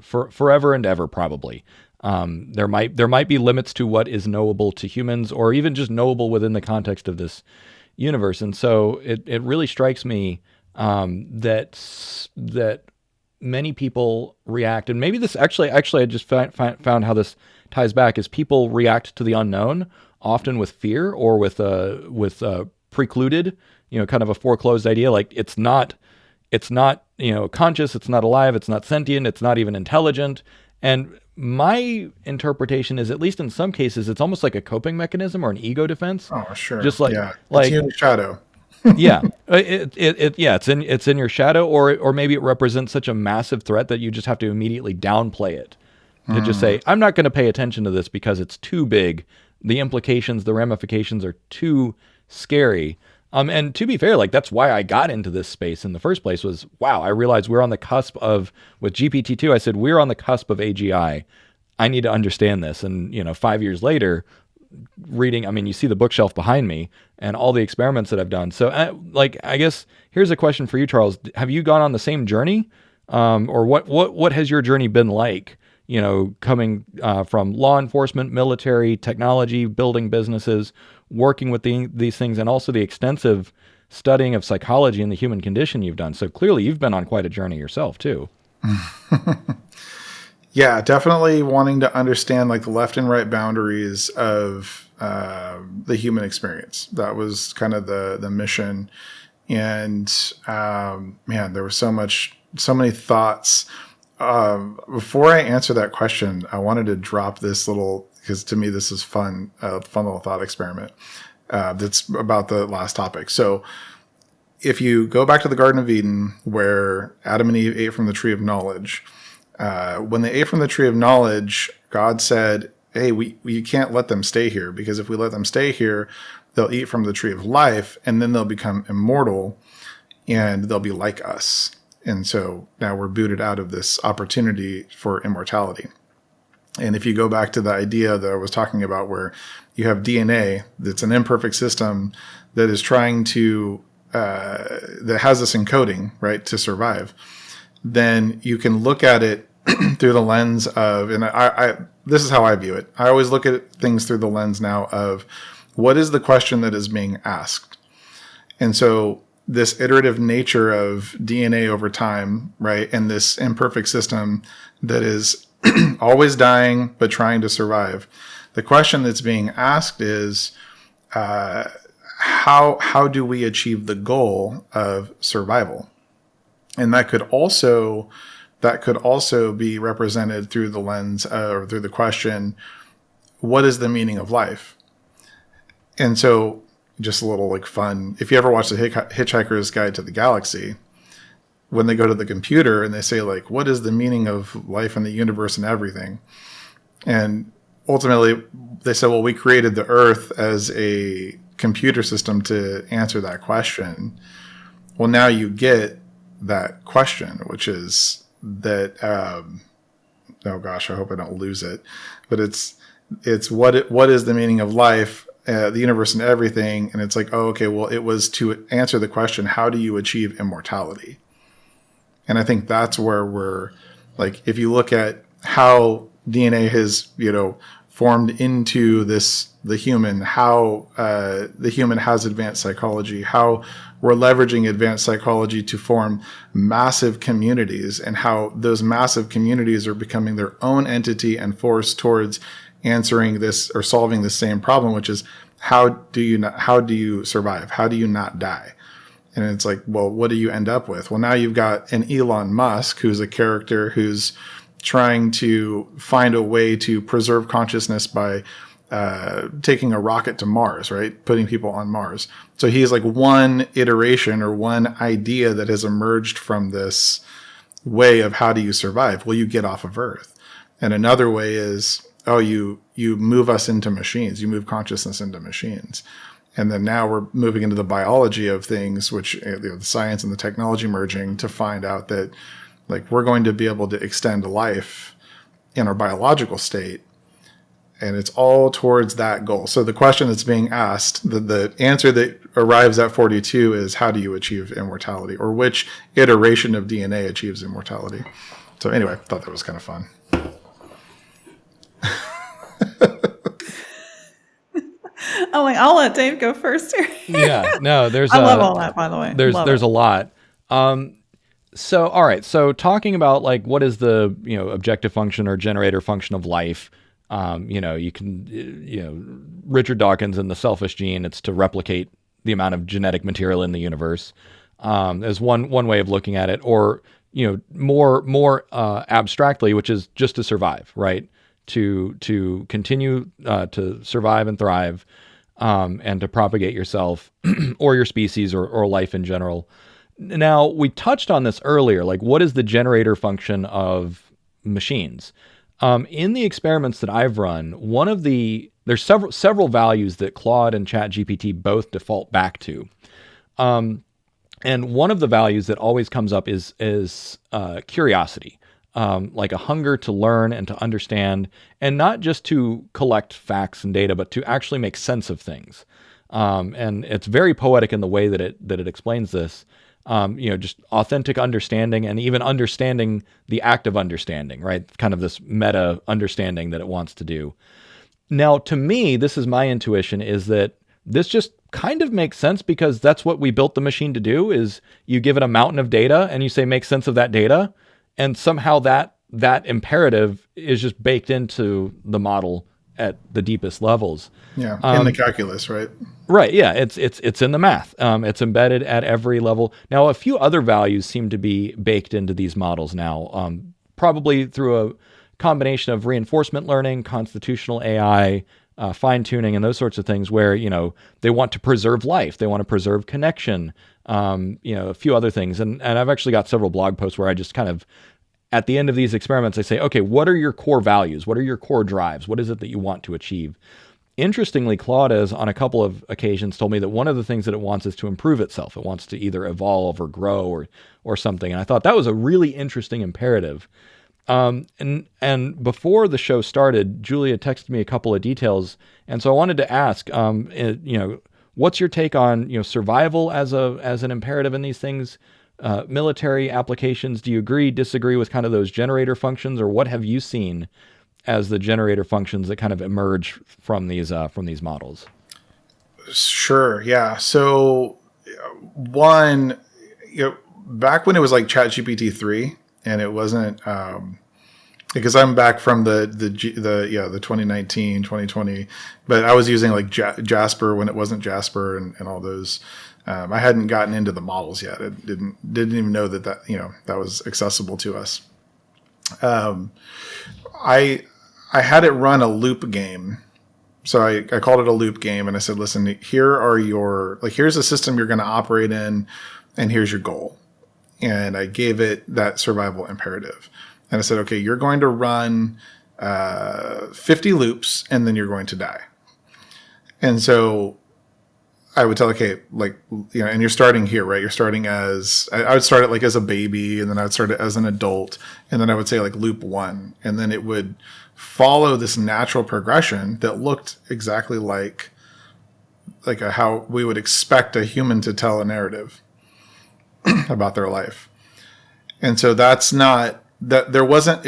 for forever and ever, probably. There might be limits to what is knowable to humans, or even just knowable within the context of this universe. And so it really strikes me that many people react, and maybe this actually I just found how this ties back, is people react to the unknown often with fear or with precluded, kind of a foreclosed idea, like it's not conscious, it's not alive, it's not sentient, it's not even intelligent. And my interpretation is, at least in some cases, it's almost like a coping mechanism or an ego defense. Oh, sure. Just like, yeah. like it's in shadow. yeah, it's in your shadow, or maybe it represents such a massive threat that you just have to immediately downplay it. To just say, I'm not going to pay attention to this because it's too big. The implications, the ramifications are too scary. And to be fair, like that's why I got into this space in the first place, was, wow, I realized we're on the cusp of, with GPT-2, I said, we're on the cusp of AGI. I need to understand this. And, 5 years later, reading, I mean, you see the bookshelf behind me and all the experiments that I've done. So I guess here's a question for you, Charles. Have you gone on the same journey? Or what has your journey been like? Coming from law enforcement, military, technology, building businesses, working with these things, and also the extensive studying of psychology and the human condition you've done. So clearly you've been on quite a journey yourself too. Yeah, definitely wanting to understand like the left and right boundaries of the human experience. That was kind of the mission. And man, there was so many thoughts. Before I answer that question, I wanted to drop this little, because to me this is fun little thought experiment that's about the last topic. So if you go back to the Garden of Eden, where Adam and Eve ate from the tree of knowledge, when they ate from the tree of knowledge, God said, hey, we can't let them stay here, because if we let them stay here, they'll eat from the tree of life, and then they'll become immortal, and they'll be like us. And so now we're booted out of this opportunity for immortality. And if you go back to the idea that I was talking about, where you have DNA that's an imperfect system that is trying to, that has this encoding, right, to survive, then you can look at it through the lens of, and this is how I view it. I always look at things through the lens now of, what is the question that is being asked? And so this iterative nature of DNA over time, right, and this imperfect system that is always dying but trying to survive. The question that's being asked is, how do we achieve the goal of survival? And that could also be represented through the lens or through the question, what is the meaning of life? And so, just a little like fun, if you ever watch the Hitchhiker's Guide to the Galaxy, when they go to the computer and they say like, what is the meaning of life and the universe and everything? And ultimately they said, well, we created the Earth as a computer system to answer that question. Well, now you get that question, which is that, oh gosh, I hope I don't lose it, but it's what is the meaning of life, the universe and everything. And it's like, oh, okay, well, it was to answer the question, how do you achieve immortality? And I think that's where we're like, if you look at how DNA has, formed into the human, how the human has advanced psychology, how we're leveraging advanced psychology to form massive communities, and how those massive communities are becoming their own entity and force towards answering this or solving the same problem, which is, how do you survive? How do you not die? And it's like, well, what do you end up with? Well, now you've got an Elon Musk, who's a character who's trying to find a way to preserve consciousness by taking a rocket to Mars, right? Putting people on Mars. So he's like one iteration or one idea that has emerged from this way of how do you survive? Well, you get off of Earth. And another way is, you move us into machines. You move consciousness into machines. And then now we're moving into the biology of things, which, the science and the technology merging to find out that like we're going to be able to extend life in our biological state. And it's all towards that goal. So the question that's being asked, the answer that arrives at 42 is, how do you achieve immortality, or which iteration of DNA achieves immortality? So anyway, I thought that was kind of fun. I'm like, I'll let Dave go first here. Yeah, no, there's I love all that, by the way. There's a lot. So all right, so talking about like what is the objective function or generator function of life? You can Richard Dawkins and the selfish gene. It's to replicate the amount of genetic material in the universe. As one way of looking at it, or more abstractly, which is just to survive, right? To continue to survive and thrive, and to propagate yourself or your species or life in general. Now, we touched on this earlier, like what is the generator function of machines? In the experiments that I've run, there's several values that Claude and ChatGPT both default back to. And one of the values that always comes up is curiosity, like a hunger to learn and to understand, and not just to collect facts and data, but to actually make sense of things. And it's very poetic in the way that it explains this. Just authentic understanding, and even understanding the act of understanding, right? Kind of this meta understanding that it wants to do. Now, to me, this is my intuition, is that this just kind of makes sense because that's what we built the machine to do. Is you give it a mountain of data and you say, make sense of that data. And somehow that imperative is just baked into the model at the deepest levels. Yeah, in the calculus, right? Right. Yeah, it's in the math. It's embedded at every level. Now, a few other values seem to be baked into these models now, probably through a combination of reinforcement learning, constitutional AI, fine tuning, and those sorts of things, where they want to preserve life, they want to preserve connection, a few other things. And I've actually got several blog posts where I just kind of, at the end of these experiments, I say, okay, what are your core values? What are your core drives? What is it that you want to achieve? Interestingly, Claude has, on a couple of occasions, told me that one of the things that it wants is to improve itself. It wants to either evolve or grow or something. And I thought that was a really interesting imperative. And before the show started, Julia texted me a couple of details. And so I wanted to ask, what's your take on, survival as an imperative in these things? Military applications, do you agree, disagree with kind of those generator functions, or what have you seen as the generator functions that kind of emerge from these models? Sure. Yeah. So one, back when it was like ChatGPT 3, and it wasn't, because I'm back from the 2019, 2020, but I was using like Jasper when it wasn't Jasper, and all those. I hadn't gotten into the models yet. I didn't even know that that was accessible to us. I had it run a loop game. So I called it a loop game, and I said, listen, here's a system you're going to operate in, and here's your goal. And I gave it that survival imperative. And I said, okay, you're going to run 50 loops, and then you're going to die. And so I would tell, okay, and you're starting here, right? You're starting I would start it like as a baby, and then I would start it as an adult. And then I would say like loop 1. And then it would follow this natural progression that looked exactly like how we would expect a human to tell a narrative about their life. And so that's not that there wasn't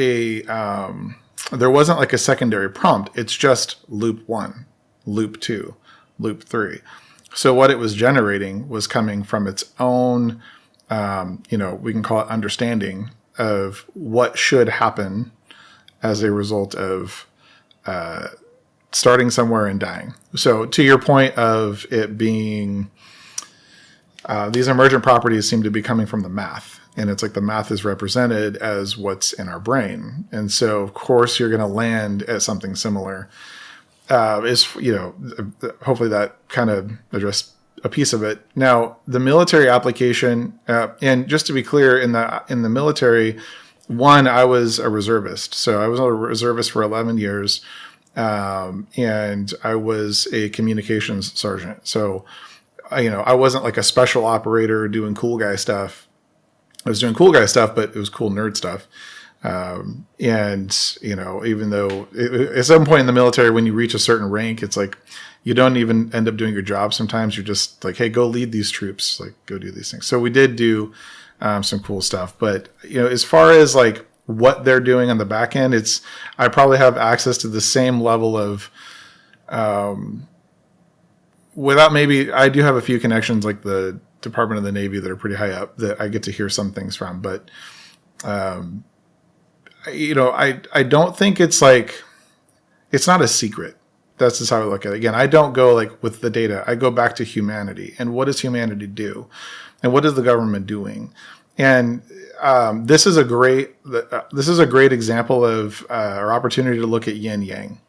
like a secondary prompt. It's just loop 1, loop 2, loop 3. So what it was generating was coming from its own, we can call it understanding of what should happen as a result of starting somewhere and dying. So to your point of it being, these emergent properties seem to be coming from the math. And it's like the math is represented as what's in our brain. And so, of course, you're going to land at something similar. Hopefully that kind of addressed a piece of it. Now, the military application, and just to be clear, in the military, I was a reservist. So I was a reservist for 11 years. and I was a communications sergeant. So, I wasn't like a special operator doing cool guy stuff. I was doing cool guy stuff, but it was cool nerd stuff. And, even though at some point in the military, when you reach a certain rank, it's like, you don't even end up doing your job. Sometimes you're just like, hey, go lead these troops, like go do these things. So we did do some cool stuff. But, as far as like what they're doing on the back end, I probably have access to the same level of, without maybe, I do have a few connections like the Department of the Navy that are pretty high up that I get to hear some things from. But, I don't think it's like, it's not a secret. That's just how I look at it. Again, I don't go like with the data. I go back to humanity and what does humanity do, and what is the government doing? And this is a great example of our opportunity to look at yin yang,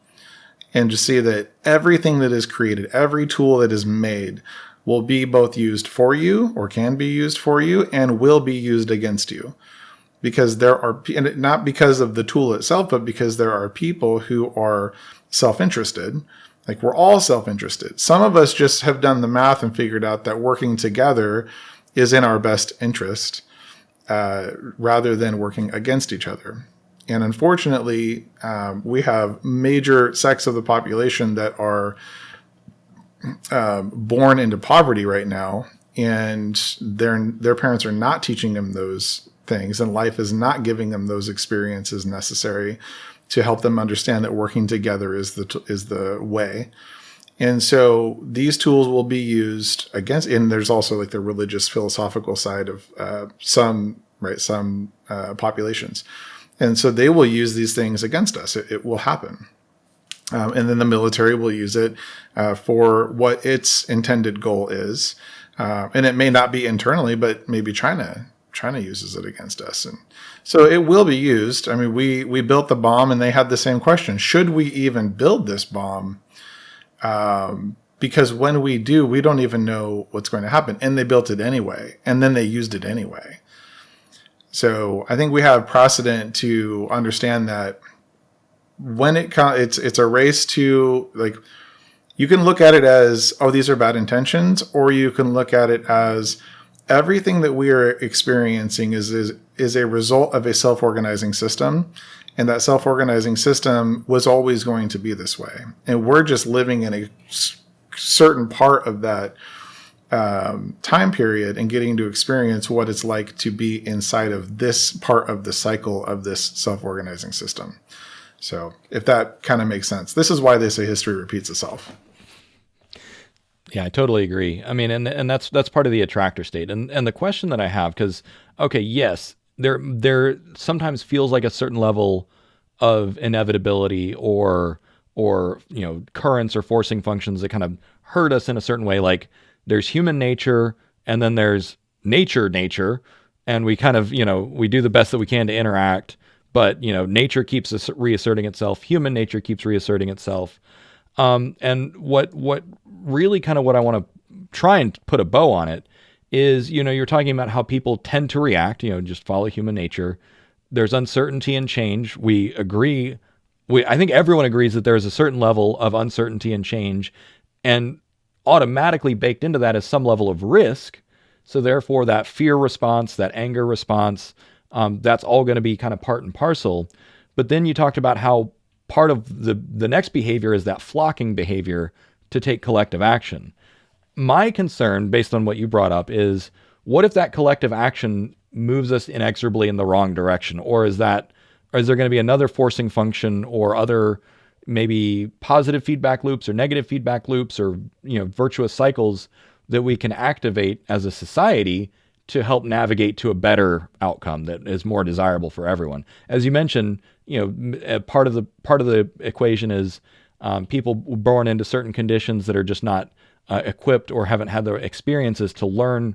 and just see that everything that is created, every tool that is made, will be both used for you or can be used for you and will be used against you. Because there are, and not because of the tool itself, but because there are people who are self-interested. Like we're all self-interested. Some of us just have done the math and figured out that working together is in our best interest, rather than working against each other. And unfortunately, we have major sects of the population that are born into poverty right now, and their parents are not teaching them those things, and life is not giving them those experiences necessary to help them understand that working together is the way. And so these tools will be used against, and there's also like the religious philosophical side of some populations. And so they will use these things against us. It will happen. And then the military will use it for what its intended goal is. And it may not be internally, but maybe China uses it against us. And so it will be used. I mean, we built the bomb and they had the same question. Should we even build this bomb? Because when we do, we don't even know what's going to happen. And they built it anyway. And then they used it anyway. So I think we have precedent to understand that when it's a race to, like, you can look at it as, oh, these are bad intentions, or you can look at it as everything that we are experiencing is a result of a self-organizing system. And that self-organizing system was always going to be this way. And we're just living in a certain part of that time period and getting to experience what it's like to be inside of this part of the cycle of this self-organizing system. So if that kind of makes sense, this is why they say history repeats itself. Yeah, I totally agree. I mean, and that's part of the attractor state. And the question that I have, because, okay, yes, there sometimes feels like a certain level of inevitability or currents or forcing functions that kind of hurt us in a certain way. Like there's human nature and then there's nature, and we kind of, we do the best that we can to interact, but, nature keeps reasserting itself. Human nature keeps reasserting itself. And what really kind of what I want to try and put a bow on it is, you're talking about how people tend to react, just follow human nature. There's uncertainty and change. We agree. I think everyone agrees that there's a certain level of uncertainty and change, and automatically baked into that is some level of risk. So therefore that fear response, that anger response, that's all going to be kind of part and parcel. But then you talked about how part of the next behavior is that flocking behavior to take collective action. My concern, based on what you brought up, is what if that collective action moves us inexorably in the wrong direction? Or is there going to be another forcing function or other maybe positive feedback loops or negative feedback loops or, virtuous cycles that we can activate as a society to help navigate to a better outcome that is more desirable for everyone? As you mentioned, part of the equation is people born into certain conditions that are just not equipped or haven't had the experiences to learn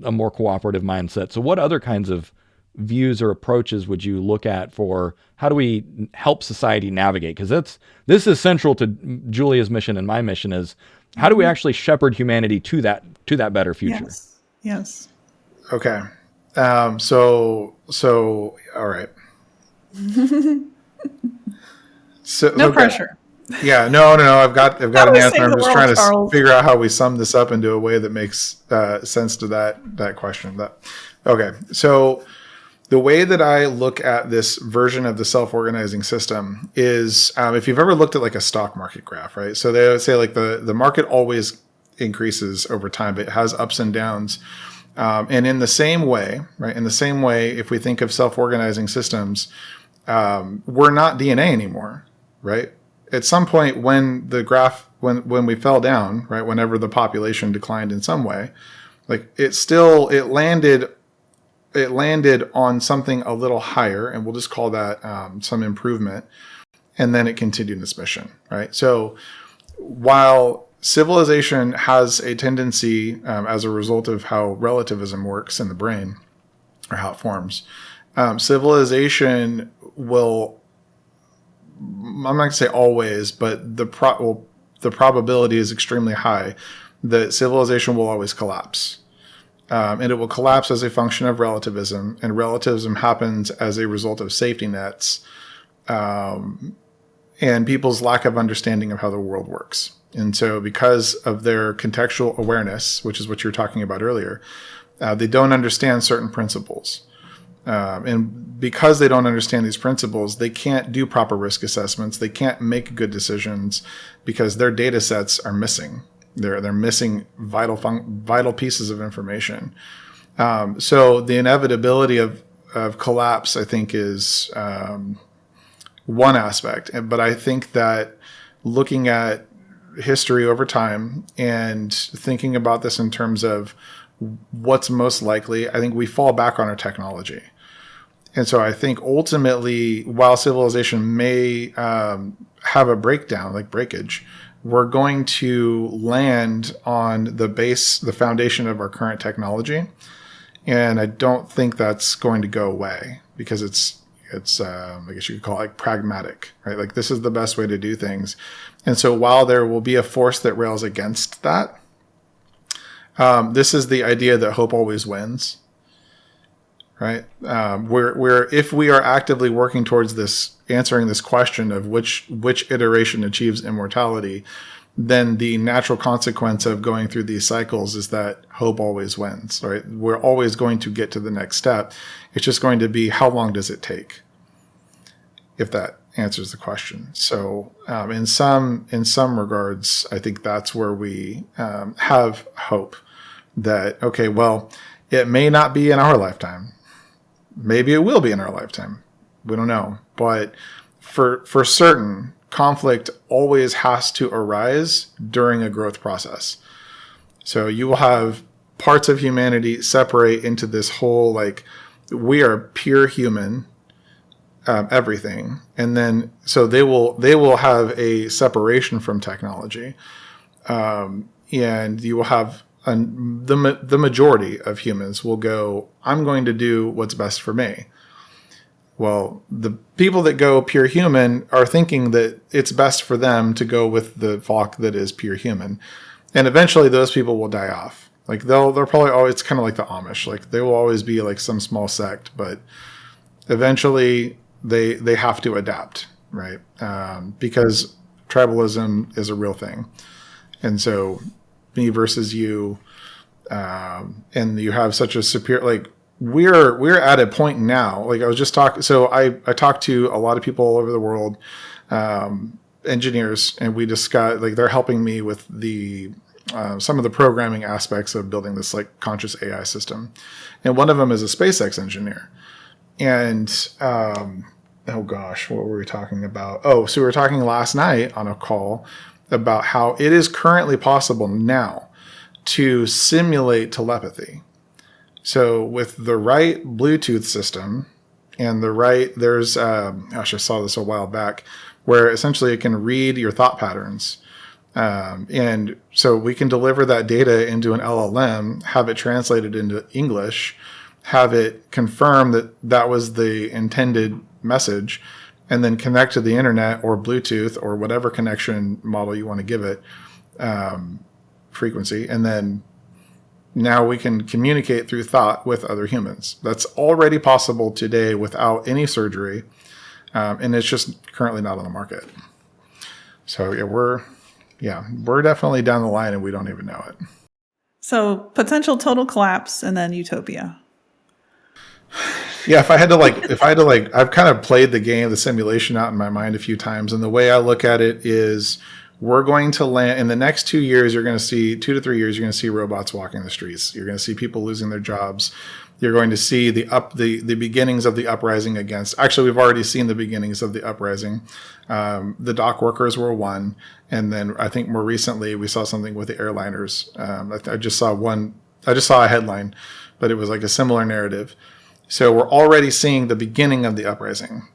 a more cooperative mindset. So what other kinds of views or approaches would you look at for how do we help society navigate? Because this is central to Julia's mission, and my mission is how do we actually shepherd humanity to that better future? Yes. Okay. So all right. No pressure. Yeah, no. I've got How do an we answer. save I'm the just world, trying to Charles? figure out how we sum this up into a way that makes sense to that question. Okay. So the way that I look at this version of the self-organizing system is, if you've ever looked at like a stock market graph, right? So they would say like the market always increases over time, but it has ups and downs. And in the same way, right? In the same way, if we think of self-organizing systems, we're not DNA anymore, right? At some point when the graph, when we fell down, right? Whenever the population declined in some way, like it landed on something a little higher, and we'll just call that some improvement, and then it continued its mission, right? So while civilization has a tendency, as a result of how relativism works in the brain, or how it forms, civilization will, I'm not going to say always, but the probability is extremely high that civilization will always collapse. And it will collapse as a function of relativism, and relativism happens as a result of safety nets, and people's lack of understanding of how the world works. And so because of their contextual awareness, which is what you were talking about earlier, they don't understand certain principles. And because they don't understand these principles, they can't do proper risk assessments. They can't make good decisions because their data sets are missing. They're missing vital pieces of information. So the inevitability of collapse, I think, is one aspect. But I think that looking at history over time and thinking about this in terms of what's most likely, I think we fall back on our technology. And so I think ultimately, while civilization may have a breakdown, like breakage, we're going to land on the foundation of our current technology. And I don't think that's going to go away because it's I guess you could call it like pragmatic, right? Like this is the best way to do things. And so while there will be a force that rails against that, this is the idea that hope always wins, right? Where if we are actively working towards this, answering this question of which iteration achieves immortality, then the natural consequence of going through these cycles is that hope always wins, right? We're always going to get to the next step. It's just going to be how long does it take, if that answers the question. So in some regards, I think that's where we have hope that, okay, well, it may not be in our lifetime. Maybe it will be in our lifetime. We don't know. But for certain, conflict always has to arise during a growth process. So you will have parts of humanity separate into this whole, like, we are pure human, everything. And then, so they will have a separation from technology. And you will have the majority of humans will go, I'm going to do what's best for me. Well, the people that go pure human are thinking that it's best for them to go with the flock that is pure human. And eventually those people will die off. Like they're probably always, it's kind of like the Amish. Like they will always be like some small sect, but eventually they have to adapt, right? Because tribalism is a real thing. And so me versus you, and you have such a superior, like, we're at a point now, like I was just talking, so I talked to a lot of people all over the world, engineers, and we discuss, like, they're helping me with the some of the programming aspects of building this like conscious AI system. And one of them is a SpaceX engineer. And oh gosh, what were we talking about? Oh, so we were talking last night on a call about how it is currently possible now to simulate telepathy. So with the right Bluetooth system and there's, gosh, I saw this a while back, where essentially it can read your thought patterns. And so we can deliver that data into an LLM, have it translated into English, have it confirm that that was the intended message, and then connect to the internet or Bluetooth or whatever connection model you want to give it, frequency. And then now we can communicate through thought with other humans. That's already possible today without any surgery. And it's just currently not on the market. So we're definitely down the line and we don't even know it. So potential total collapse and then utopia. Yeah, if I had to I've kind of played the game, the simulation out in my mind a few times. And the way I look at it is we're going to land in the next 2 years, 2 to 3 years, you're going to see robots walking the streets. You're going to see people losing their jobs. You're going to see the beginnings of the uprising actually, we've already seen the beginnings of the uprising. The dock workers were one. And then I think more recently we saw something with the airliners. I just saw a headline, but it was like a similar narrative. So we're already seeing the beginning of the uprising.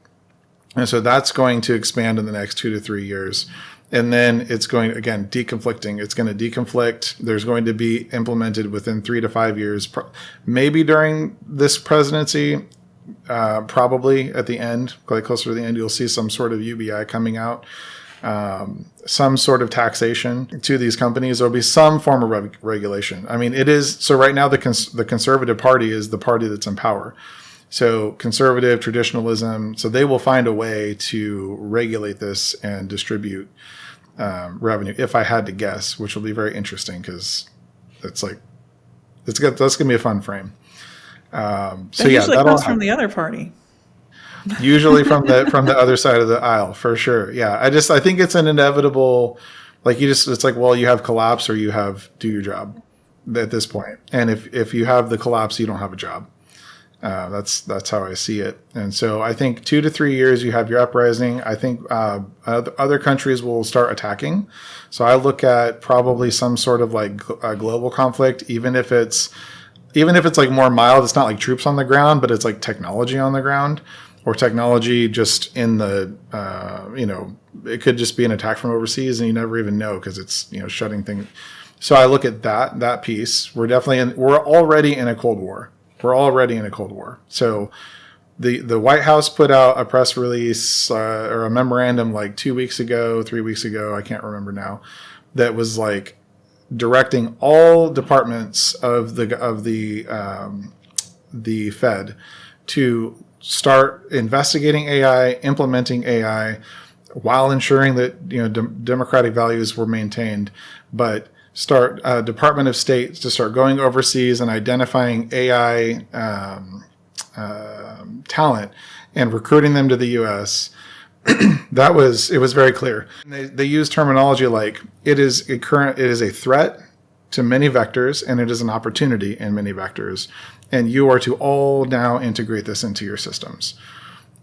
And so that's going to expand in the next 2 to 3 years. And then it's going, again, deconflicting. It's going to deconflict. There's going to be implemented within 3 to 5 years, maybe during this presidency, probably at the end, like closer to the end, you'll see some sort of UBI coming out, some sort of taxation to these companies. There'll be some form of regulation. I mean, it is, so right now the Conservative Party is the party that's in power. So conservative traditionalism, so they will find a way to regulate this and distribute revenue, if I had to guess, which will be very interesting because that's going to be a fun frame. So usually comes from the other party. Usually from the other side of the aisle, for sure. Yeah, I think it's an inevitable. It's like, well, you have collapse or you have do your job at this point. And if you have the collapse, you don't have a job. That's how I see it. And so I think 2 to 3 years, you have your uprising. I think other countries will start attacking. So I look at probably some sort of like a global conflict, even if it's like more mild. It's not like troops on the ground, but it's like technology on the ground, or technology just in the it could just be an attack from overseas, and you never even know because it's shutting things. So I look at that piece. We're already in a Cold War. So the White House put out a press release or a memorandum like 2 weeks ago, 3 weeks ago, I can't remember now, that was like directing all departments of the Fed to start investigating AI, implementing AI, while ensuring that democratic values were maintained, but start Department of State to start going overseas and identifying AI talent and recruiting them to the U.S. It was very clear. They use terminology like it is a threat to many vectors and it is an opportunity in many vectors, and you are to all now integrate this into your systems.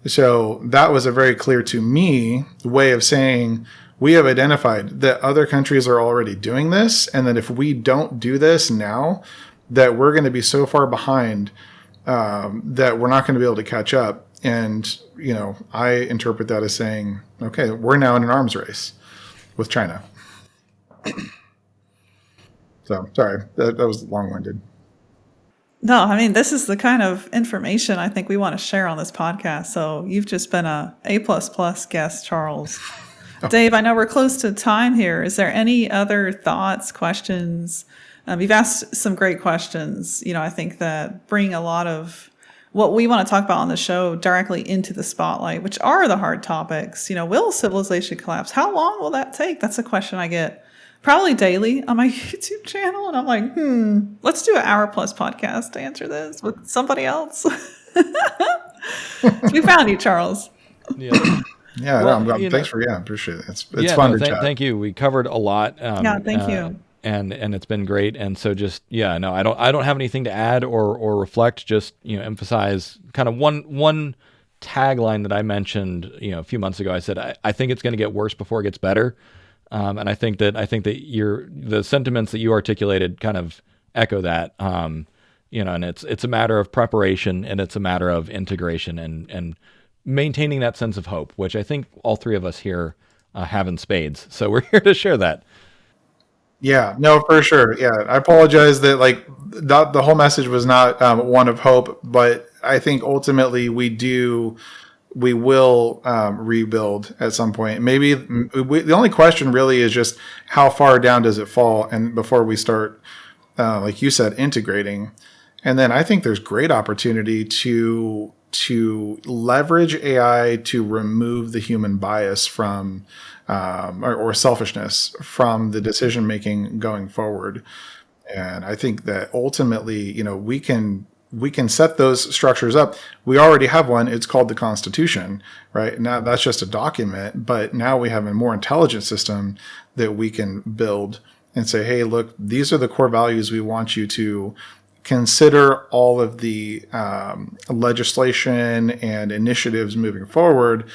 So that was a very clear to me way of saying, we have identified that other countries are already doing this, and that if we don't do this now, that we're going to be so far behind that we're not going to be able to catch up. And, I interpret that as saying, okay, we're now in an arms race with China. So, sorry, that was long-winded. No, I mean, this is the kind of information I think we want to share on this podcast. So you've just been a A++ guest, Charles. Dave, I know we're close to time here. Is there any other thoughts, questions? You've asked some great questions. I think that bring a lot of what we want to talk about on the show directly into the spotlight, which are the hard topics. Will civilization collapse? How long will that take? That's a question I get probably daily on my YouTube channel. And I'm like, let's do an hour-plus podcast to answer this with somebody else. We found you, Charles. Yeah. Yeah, well, thanks for appreciate it. It's fun to chat. Thank you. We covered a lot. Thank you. And it's been great. And so just I don't have anything to add or reflect. Just emphasize kind of one tagline that I mentioned a few months ago. I said I think it's going to get worse before it gets better. And I think that the sentiments that you articulated kind of echo that. And it's a matter of preparation, and it's a matter of integration and maintaining that sense of hope, which I think all three of us here have in spades. So we're here to share that. Yeah, no, for sure. Yeah, I apologize that the whole message was not one of hope, but I think ultimately we will rebuild at some point. Maybe the only question really is just how far down does it fall, and before we start, like you said, integrating. And then I think there's great opportunity to leverage AI to remove the human bias from or selfishness from the decision making going forward. And I think that ultimately, we can set those structures up. We already have one. It's called the Constitution, right? Now that's just a document, but now we have a more intelligent system that we can build and say, hey, look, these are the core values we want you to consider all of the legislation and initiatives moving forward.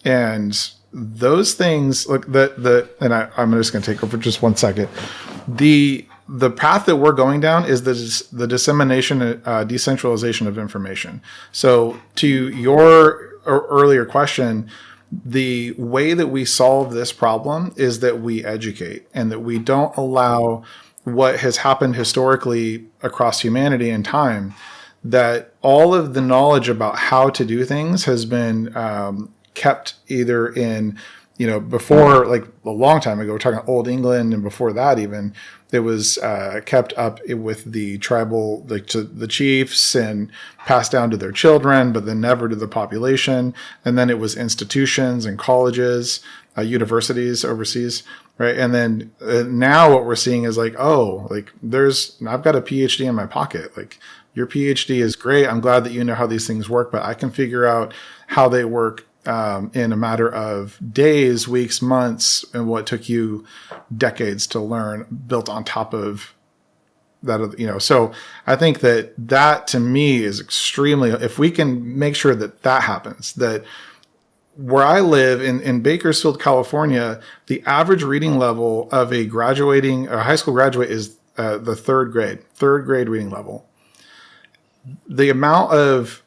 And those things, look, I'm just going to take over just 1 second. The path that we're going down is the dissemination, decentralization of information. So to your earlier question, the way that we solve this problem is that we educate and that we don't allow what has happened historically across humanity and time, that all of the knowledge about how to do things has been kept either in, before, like a long time ago, we're talking Old England, and before that even, it was kept up with the tribal, like to the chiefs, and passed down to their children, but then never to the population. And then it was institutions and colleges, universities overseas, right? And then now what we're seeing is like, I've got a PhD in my pocket. Like, your PhD is great. I'm glad that you know how these things work, but I can figure out how they work in a matter of days, weeks, months, and what took you decades to learn, built on top of that. So I think that to me is extremely, if we can make sure that happens, that where I live in Bakersfield, California, the average reading level of a high school graduate is the third grade reading level. The amount of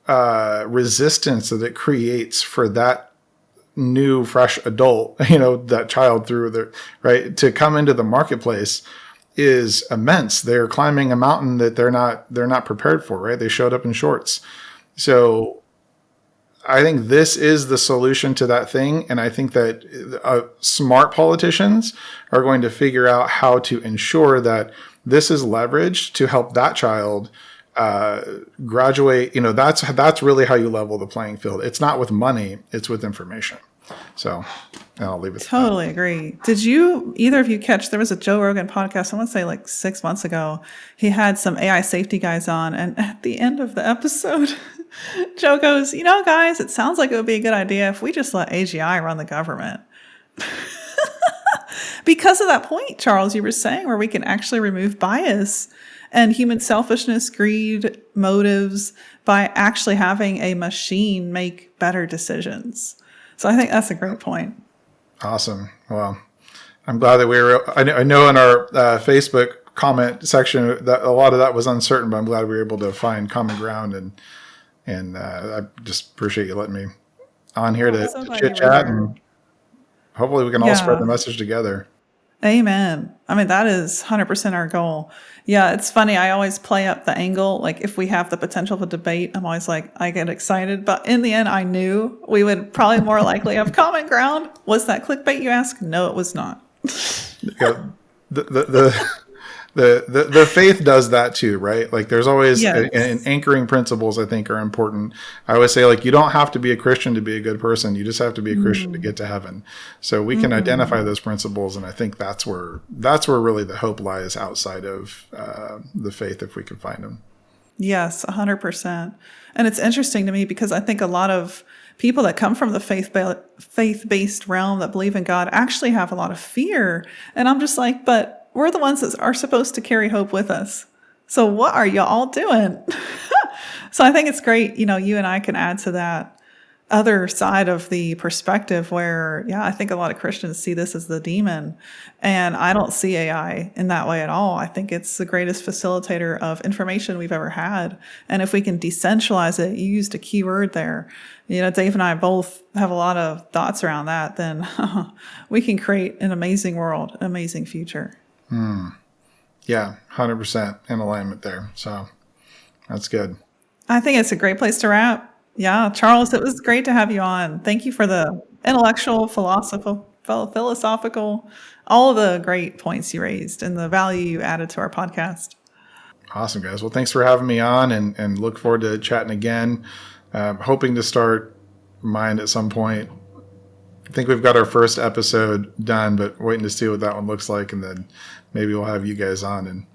resistance that it creates for that new, fresh adult, that child to come into the marketplace is immense. They're climbing a mountain that they're not prepared for, right? They showed up in shorts. So I think this is the solution to that thing. And I think that smart politicians are going to figure out how to ensure that this is leveraged to help that child graduate. That's really how you level the playing field. It's not with money, it's with information. So I'll leave it. Totally agree. Did either of you catch, there was a Joe Rogan podcast, I want to say like 6 months ago. He had some AI safety guys on, and at the end of the episode, Joe goes, guys, it sounds like it would be a good idea if we just let AGI run the government. Because of that point, Charles, you were saying, where we can actually remove bias and human selfishness, greed, motives by actually having a machine make better decisions. So I think that's a great point. Awesome. Well, I'm glad that I know in our Facebook comment section that a lot of that was uncertain, but I'm glad we were able to find common ground, and I just appreciate you letting me on here to chit chat, and hopefully we can all spread the message together. Amen. I mean, that is 100% our goal. Yeah, it's funny. I always play up the angle. Like, if we have the potential of a debate, I'm always like, I get excited. But in the end, I knew we would probably more likely have common ground. Was that clickbait, you ask? No, it was not. The faith does that too, right? Like, there's always and anchoring principles, I think, are important. I always say, like, you don't have to be a Christian to be a good person. You just have to be a Christian to get to heaven. So we can identify those principles, and I think that's where really the hope lies outside of the faith, if we can find them. Yes, 100%. And it's interesting to me because I think a lot of people that come from the faith-based realm that believe in God actually have a lot of fear. And I'm just like, but we're the ones that are supposed to carry hope with us. So what are y'all doing? So I think it's great, you and I can add to that other side of the perspective where, I think a lot of Christians see this as the demon. And I don't see AI in that way at all. I think it's the greatest facilitator of information we've ever had. And if we can decentralize it, you used a key word there. Dave and I both have a lot of thoughts around that. Then we can create an amazing world, an amazing future. Yeah, 100% in alignment there. So that's good. I think it's a great place to wrap. Yeah, Charles, it was great to have you on. Thank you for the intellectual, philosophical, all of the great points you raised and the value you added to our podcast. Awesome, guys. Well, thanks for having me on, and look forward to chatting again. Hoping to start mine at some point I think we've got our first episode done, but waiting to see what that one looks like, and then maybe we'll have you guys on. And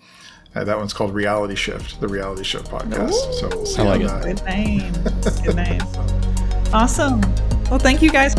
that one's called Reality Shift, the Reality Shift podcast. Ooh, so we'll see. I like on it. that. Good name. Good name. Awesome. Well, thank you guys.